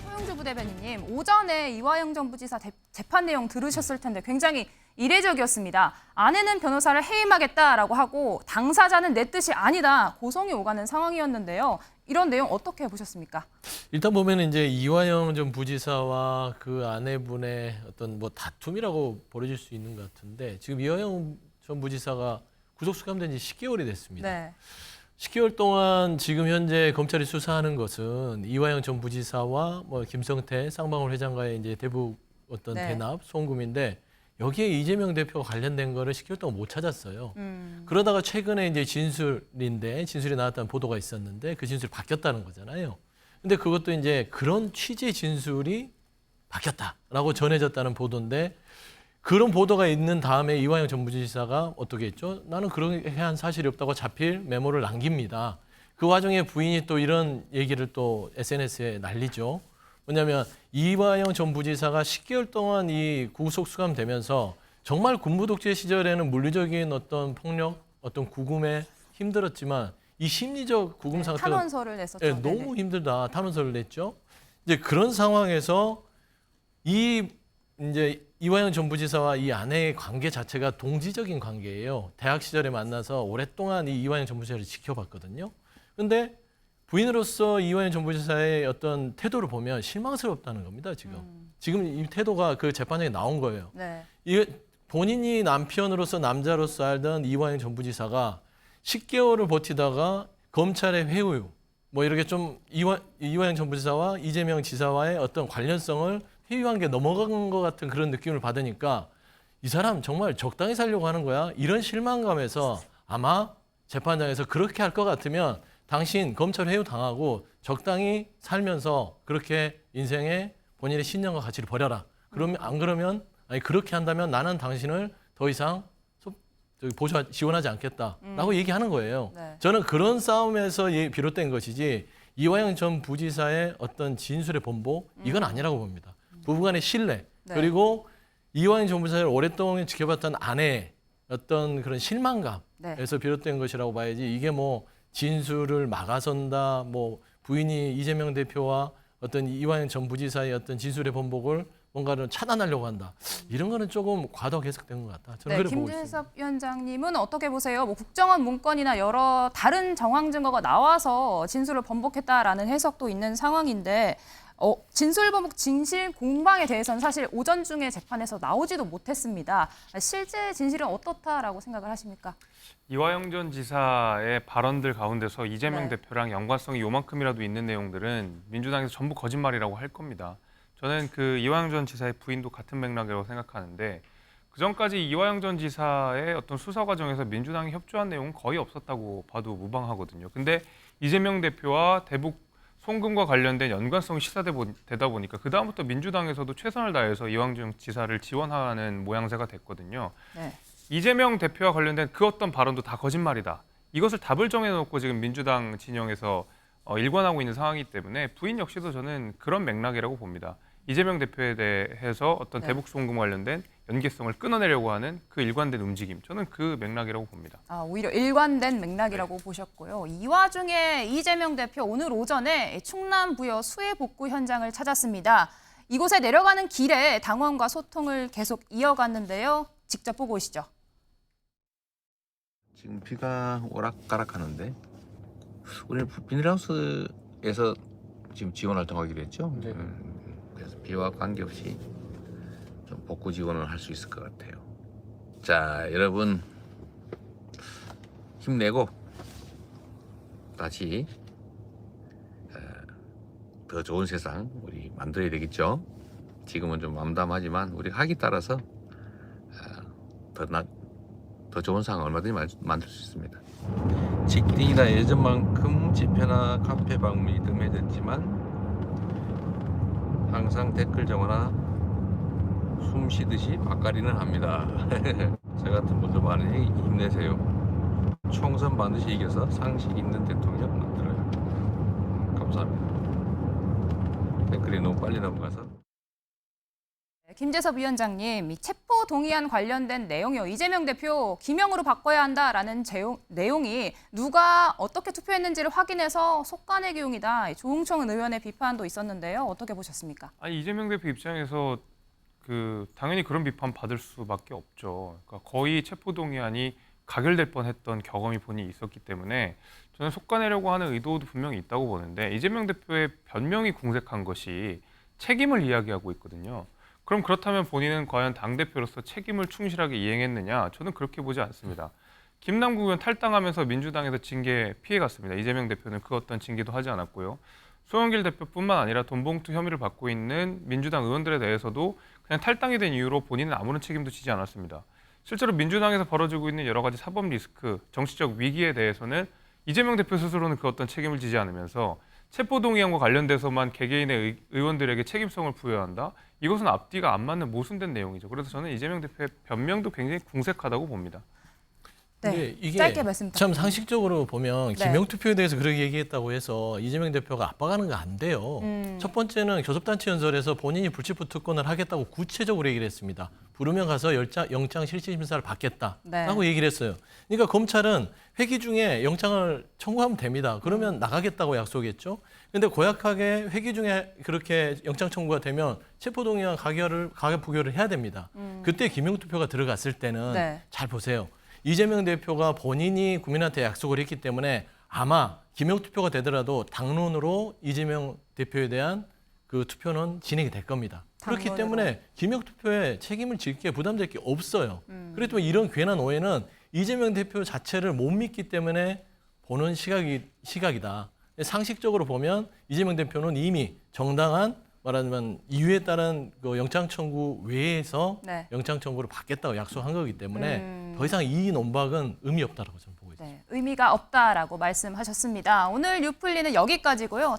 소영주 부대변인님, 오전에 이화영 전 부지사 재판 내용 들으셨을 텐데 굉장히 이례적이었습니다. 아내는 변호사를 해임하겠다라고 하고 당사자는 내 뜻이 아니다 고성이 오가는 상황이었는데요. 이런 내용 어떻게 보셨습니까? 일단 보면 이제 이화영 전 부지사와 그 아내분의 어떤 뭐 다툼이라고 벌어질 수 있는 것 같은데 지금 이화영 전 부지사가 구속 수감된 지 10개월이 됐습니다. 네. 10개월 동안 지금 현재 검찰이 수사하는 것은 이화영 전 부지사와 뭐 김성태 쌍방울 회장과의 이제 대북 어떤 대납 송금인데 여기에 이재명 대표가 관련된 거를 10개월 동안 못 찾았어요. 그러다가 최근에 이제 진술이 나왔다는 보도가 있었는데 그 진술이 바뀌었다는 거잖아요. 근데 그것도 이제 그런 취지의 진술이 바뀌었다라고 전해졌다는 보도인데 그런 보도가 있는 다음에 이화영 전 부지사가 어떻게 했죠? 나는 그렇게 한 사실이 없다고 자필 메모를 남깁니다. 그 와중에 부인이 또 이런 얘기를 또 SNS에 날리죠. 뭐냐면 이화영 전 부지사가 10개월 동안 이 구속 수감되면서 정말 군부 독재 시절에는 물리적인 어떤 폭력, 어떤 구금에 힘들었지만 이 심리적 구금 상태가 탄원서를 냈었죠. 네, 너무 힘들다. 탄원서를 냈죠. 이제 그런 상황에서 이제 이화영 전 부지사와 이 아내의 관계 자체가 동지적인 관계예요. 대학 시절에 만나서 오랫동안 이 이화영 전 부지사를 지켜봤거든요. 근데 부인으로서 이화영 전 부지사의 어떤 태도를 보면 실망스럽다는 겁니다. 지금 이 태도가 그 재판장에 나온 거예요. 네. 본인이 남편으로서 남자로서 알던 이화영 전 부지사가 10개월을 버티다가 검찰의 회유, 뭐 이렇게 좀 이화영 전 부지사와 이재명 지사와의 어떤 관련성을 회유한 게 넘어간 것 같은 그런 느낌을 받으니까 이 사람 정말 적당히 살려고 하는 거야. 이런 실망감에서 아마 재판장에서 그렇게 할 것 같으면 당신 검찰 회유 당하고 적당히 살면서 그렇게 인생에 본인의 신념과 가치를 버려라. 그러면 안 그러면 그렇게 한다면 나는 당신을 더 이상 지원하지 않겠다라고 얘기하는 거예요. 네. 저는 그런 싸움에서 비롯된 것이지 이화영 전 부지사의 어떤 진술의 번복 이건 아니라고 봅니다. 부부간의 신뢰 그리고 이화영 전 부지사를 오랫동안 지켜봤던 아내의 어떤 그런 실망감에서 비롯된 것이라고 봐야지 이게 뭐 진술을 막아선다, 뭐 부인이 이재명 대표와 어떤 이화영 전 부지사의 어떤 진술의 번복을 뭔가를 차단하려고 한다. 이런 거는 조금 과도하게 해석된 것 같다. 저는 그래 보고 있습니다. 김재섭 위원장님은 어떻게 보세요? 뭐 국정원 문건이나 여러 다른 정황 증거가 나와서 진술을 번복했다라는 해석도 있는 상황인데 진술 번복, 진실 공방에 대해서는 사실 오전 중에 재판에서 나오지도 못했습니다. 실제 진실은 어떻다라고 생각을 하십니까? 이화영 전 지사의 발언들 가운데서 이재명 대표랑 연관성이 요만큼이라도 있는 내용들은 민주당에서 전부 거짓말이라고 할 겁니다. 저는 그 이화영 전 지사의 부인도 같은 맥락이라고 생각하는데 그전까지 이화영 전 지사의 어떤 수사 과정에서 민주당이 협조한 내용은 거의 없었다고 봐도 무방하거든요. 근데 이재명 대표와 대북 송금과 관련된 연관성이 시사되다 보니까 그다음부터 민주당에서도 최선을 다해서 이화영 지사를 지원하는 모양새가 됐거든요. 네. 이재명 대표와 관련된 그 어떤 발언도 다 거짓말이다. 이것을 답을 정해놓고 지금 민주당 진영에서 일관하고 있는 상황이기 때문에 부인 역시도 저는 그런 맥락이라고 봅니다. 이재명 대표에 대해서 어떤 대북 송금 관련된 연계성을 끊어내려고 하는 그 일관된 움직임, 저는 그 맥락이라고 봅니다. 오히려 일관된 맥락이라고 보셨고요. 이 와중에 이재명 대표 오늘 오전에 충남 부여 수해 복구 현장을 찾았습니다. 이곳에 내려가는 길에 당원과 소통을 계속 이어갔는데요. 직접 보고 오시죠. 지금 비가 오락가락하는데 우리는 비닐하우스에서 지금 지원 활동하기로 했죠. 그래서 비와 관계없이 좀 복구 지원을 할 수 있을 것 같아요. 자, 여러분 힘내고 다시 더 좋은 세상 우리 만들어야 되겠죠. 지금은 좀 암담하지만 우리 학이 따라서 더 좋은 상황 얼마든지 만들 수 있습니다. 직딩이나 예전만큼 집회나 카페 방문이 뜸해졌지만 항상 댓글 정하나 숨 쉬듯이 막가리는 합니다. 저 같은 분들 많으니 힘내세요. 총선 반드시 이겨서 상식 있는 대통령 만들어요. 감사합니다. 댓글이 너무 빨리 넘어가서. 김재섭 위원장님, 이 체포 동의안 관련된 내용이요. 이재명 대표 기명으로 바꿔야 한다라는 내용이 누가 어떻게 투표했는지를 확인해서 속간의 기용이다. 조응천 의원의 비판도 있었는데요. 어떻게 보셨습니까? 아니, 이재명 대표 입장에서 당연히 그런 비판 받을 수밖에 없죠. 그러니까 거의 체포 동의안이 가결될 뻔했던 경험이 본인이 있었기 때문에 저는 속아내려고 하는 의도도 분명히 있다고 보는데 이재명 대표의 변명이 궁색한 것이 책임을 이야기하고 있거든요. 그럼 그렇다면 본인은 과연 당대표로서 책임을 충실하게 이행했느냐? 저는 그렇게 보지 않습니다. 김남국 의원 탈당하면서 민주당에서 징계 피해갔습니다. 이재명 대표는 그 어떤 징계도 하지 않았고요. 송영길 대표뿐만 아니라 돈봉투 혐의를 받고 있는 민주당 의원들에 대해서도 그냥 탈당이 된 이유로 본인은 아무런 책임도 지지 않았습니다. 실제로 민주당에서 벌어지고 있는 여러 가지 사법 리스크, 정치적 위기에 대해서는 이재명 대표 스스로는 그 어떤 책임을 지지 않으면서 체포동의안과 관련돼서만 개개인의 의원들에게 책임성을 부여한다? 이것은 앞뒤가 안 맞는 모순된 내용이죠. 그래서 저는 이재명 대표의 변명도 굉장히 궁색하다고 봅니다. 네, 이게 짧게 말씀 참 상식적으로 보면 네. 기명투표에 대해서 그렇게 얘기했다고 해서 이재명 대표가 압박하는 거 안 돼요. 첫 번째는 교섭단체 연설에서 본인이 불체포 특권을 하겠다고 구체적으로 얘기를 했습니다. 부르면 가서 영장 실질 심사를 받겠다라고 네. 얘기를 했어요. 그러니까 검찰은 회기 중에 영장을 청구하면 됩니다. 그러면 나가겠다고 약속했죠. 근데 고약하게 회기 중에 그렇게 영장 청구가 되면 체포동의안 가결 부결을 해야 됩니다. 그때 기명투표가 들어갔을 때는 네. 잘 보세요. 이재명 대표가 본인이 국민한테 약속을 했기 때문에 아마 기명투표가 되더라도 당론으로 이재명 대표에 대한 그 투표는 진행이 될 겁니다. 그렇기 당론으로. 때문에 기명투표에 책임을 질 게 부담될 게 없어요. 그렇지만 이런 괜한 오해는 이재명 대표 자체를 못 믿기 때문에 보는 시각이다. 상식적으로 보면 이재명 대표는 이미 정당한 말하자면 이유에 따른 그 영장 청구 외에서 네. 영장 청구를 받겠다고 약속한 거기 때문에 더 이상 이 논박은 의미 없다라고 저는 보고 있습니다. 네, 의미가 없다라고 말씀하셨습니다. 오늘 뉴플리는 여기까지고요.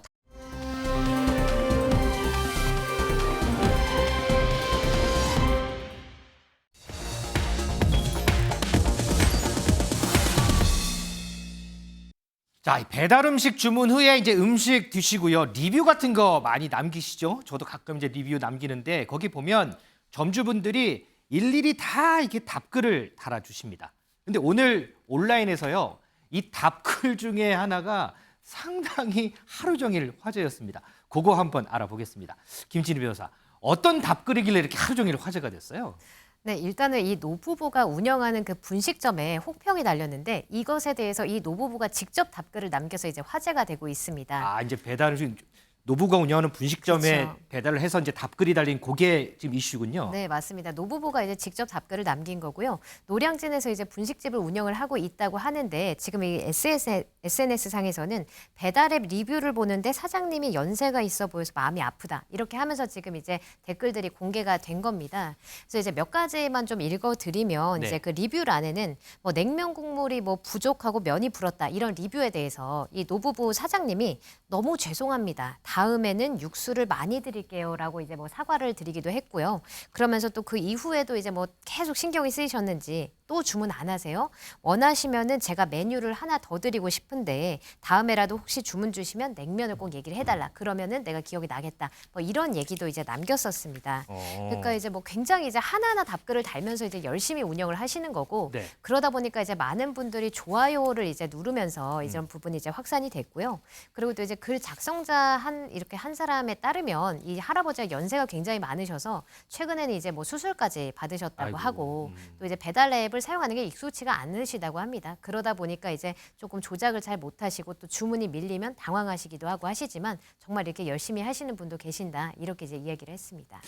자, 이 배달 음식 주문 후에 이제 음식 드시고요. 리뷰 같은 거 많이 남기시죠? 저도 가끔 이제 리뷰 남기는데 거기 보면 점주분들이 일일이 다 이렇게 답글을 달아주십니다. 근데 오늘 온라인에서요. 이 답글 중에 하나가 상당히 하루 종일 화제였습니다. 그거 한번 알아보겠습니다. 김진희 변호사, 어떤 답글이길래 이렇게 하루 종일 화제가 됐어요? 네, 일단은 이 노부부가 운영하는 그 분식점에 혹평이 달렸는데 이것에 대해서 이 노부부가 직접 답글을 남겨서 이제 화제가 되고 있습니다. 아, 이제 배달 음식 노부가 운영하는 분식점에 그렇죠. 배달을 해서 이제 답글이 달린 그게 지금 이슈군요. 네, 맞습니다. 노부부가 이제 직접 답글을 남긴 거고요. 노량진에서 이제 분식집을 운영을 하고 있다고 하는데 지금 이 SNS 상에서는 배달앱 리뷰를 보는데 사장님이 연세가 있어 보여서 마음이 아프다. 이렇게 하면서 지금 이제 댓글들이 공개가 된 겁니다. 그래서 이제 몇 가지만 좀 읽어드리면 네. 이제 그 리뷰란에는 뭐 냉면 국물이 뭐 부족하고 면이 불었다 이런 리뷰에 대해서 이 노부부 사장님이 너무 죄송합니다. 다음에는 육수를 많이 드릴게요라고 이제 뭐 사과를 드리기도 했고요. 그러면서 또 그 이후에도 이제 뭐 계속 신경이 쓰이셨는지 또 주문 안 하세요? 원하시면은 제가 메뉴를 하나 더 드리고 싶은데 다음에라도 혹시 주문 주시면 냉면을 꼭 얘기를 해달라. 그러면은 내가 기억이 나겠다. 뭐 이런 얘기도 이제 남겼었습니다. 그러니까 이제 뭐 굉장히 이제 하나하나 답글을 달면서 이제 열심히 운영을 하시는 거고 네. 그러다 보니까 이제 많은 분들이 좋아요를 이제 누르면서 이런 부분이 이제 확산이 됐고요. 그리고 또 이제 글 작성자 이렇게 한 사람에 따르면 이 할아버지가 연세가 굉장히 많으셔서 최근에는 이제 뭐 수술까지 받으셨다고 아이고, 하고 또 이제 배달 앱을 사용하는 게 익숙치가 않으시다고 합니다. 그러다 보니까 이제 조금 조작을 잘 못하시고 또 주문이 밀리면 당황하시기도 하고 하시지만 정말 이렇게 열심히 하시는 분도 계신다 이렇게 이제 이야기를 했습니다.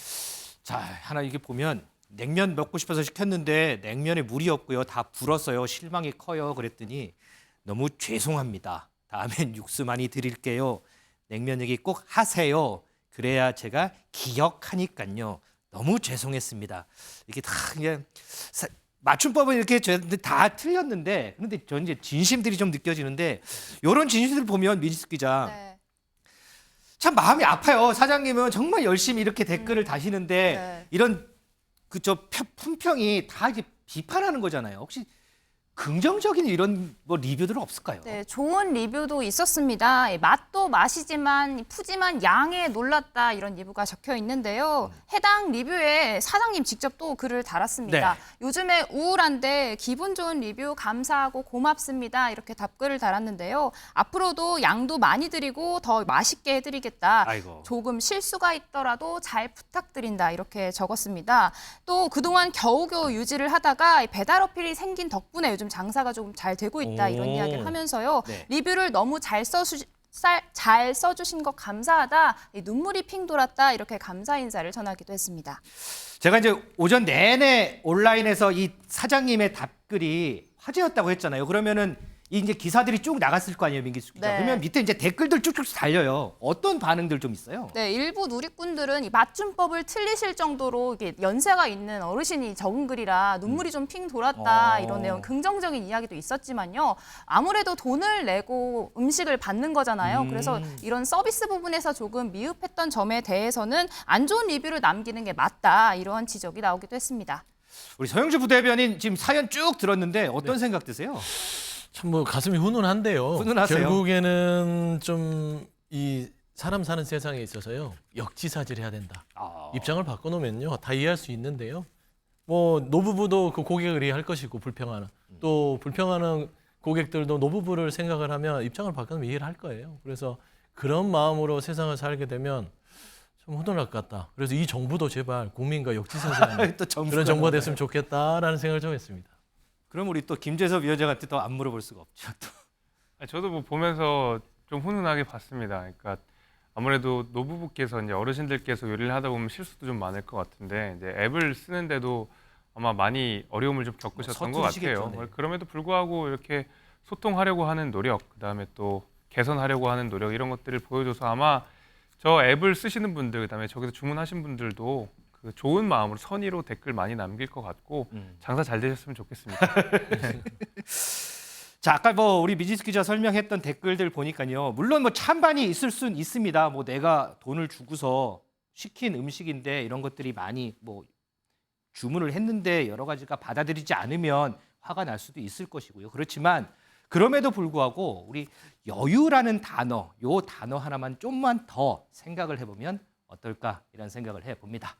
자, 하나 이게 보면 냉면 먹고 싶어서 시켰는데 냉면에 물이 없고요. 다 불었어요. 실망이 커요. 그랬더니 너무 죄송합니다. 다음엔 육수 많이 드릴게요. 냉면 얘기 꼭 하세요. 그래야 제가 기억하니까요. 너무 죄송했습니다. 이게 다 그냥 맞춤법은 이렇게 저희들 다 틀렸는데 그런데 저는 이제 진심들이 좀 느껴지는데 이런 진심들 보면 민지숙 기자 네. 참 마음이 아파요. 사장님은 정말 열심히 이렇게 댓글을 다시는데 네. 이런 그저 품평이 다 이제 비판하는 거잖아요. 혹시 긍정적인 이런 뭐 리뷰들은 없을까요? 네, 좋은 리뷰도 있었습니다. 맛도 맛이지만 푸짐한 양에 놀랐다 이런 리뷰가 적혀 있는데요. 해당 리뷰에 사장님 직접 또 글을 달았습니다. 네. 요즘에 우울한데 기분 좋은 리뷰 감사하고 고맙습니다. 이렇게 답글을 달았는데요. 앞으로도 양도 많이 드리고 더 맛있게 해드리겠다. 아이고. 조금 실수가 있더라도 잘 부탁드린다 이렇게 적었습니다. 또 그동안 겨우겨우 유지를 하다가 배달 어필이 생긴 덕분에 요즘 장사가 좀 잘 되고 있다 이런 오. 이야기를 하면서요. 네. 리뷰를 너무 잘 써주신 것 감사하다. 눈물이 핑 돌았다. 이렇게 감사 인사를 전하기도 했습니다. 제가 이제 오전 내내 온라인에서 이 사장님의 답글이 화제였다고 했잖아요. 그러면은 이 이제 기사들이 쭉 나갔을 거 아니에요, 민기숙 기자. 네. 그러면 밑에 이제 댓글들 쭉쭉 달려요. 어떤 반응들 좀 있어요? 네, 일부 누리꾼들은 이 맞춤법을 틀리실 정도로 이게 연세가 있는 어르신이 적은 글이라 눈물이 좀 핑 돌았다 이런 내용 긍정적인 이야기도 있었지만요. 아무래도 돈을 내고 음식을 받는 거잖아요. 그래서 이런 서비스 부분에서 조금 미흡했던 점에 대해서는 안 좋은 리뷰를 남기는 게 맞다 이러한 지적이 나오기도 했습니다. 우리 서영주 부대변인 지금 사연 쭉 들었는데 어떤 생각 드세요? 참 뭐 가슴이 훈훈한데요. 훈훈하세요? 결국에는 좀 이 사람 사는 세상에 있어서요. 역지사지를 해야 된다. 입장을 바꿔놓으면요. 다 이해할 수 있는데요. 뭐 노부부도 그 고객을 이해할 것이고 불평하는 또 불평하는 고객들도 노부부를 생각을 하면 입장을 바꾸면 이해를 할 거예요. 그래서 그런 마음으로 세상을 살게 되면 좀 훈훈할 것 같다. 그래서 이 정부도 제발 국민과 역지사지하는 또 정부가 그런 정부가 나오네. 됐으면 좋겠다라는 생각을 좀 했습니다. 그럼 우리 또 김재섭 위원장한테 더 안 물어볼 수가 없죠. 또. 저도 뭐 보면서 좀 훈훈하게 봤습니다. 그러니까 아무래도 노부부께서 이제 어르신들께서 요리를 하다 보면 실수도 좀 많을 것 같은데 이제 앱을 쓰는데도 아마 많이 어려움을 좀 겪으셨던 것 서투르시겠죠, 같아요. 네. 그럼에도 불구하고 이렇게 소통하려고 하는 노력, 그다음에 또 개선하려고 하는 노력 이런 것들을 보여줘서 아마 저 앱을 쓰시는 분들, 그다음에 저기서 주문하신 분들도 그 좋은 마음으로 선의로 댓글 많이 남길 것 같고 장사 잘 되셨으면 좋겠습니다. 자, 아까 뭐 우리 민지숙 기자 설명했던 댓글들 보니까요. 물론 뭐 찬반이 있을 수는 있습니다. 뭐 내가 돈을 주고서 시킨 음식인데 이런 것들이 많이 뭐 주문을 했는데 여러 가지가 받아들이지 않으면 화가 날 수도 있을 것이고요. 그렇지만 그럼에도 불구하고 우리 여유라는 단어, 요 단어 하나만 좀만 더 생각을 해보면 어떨까 이런 생각을 해봅니다.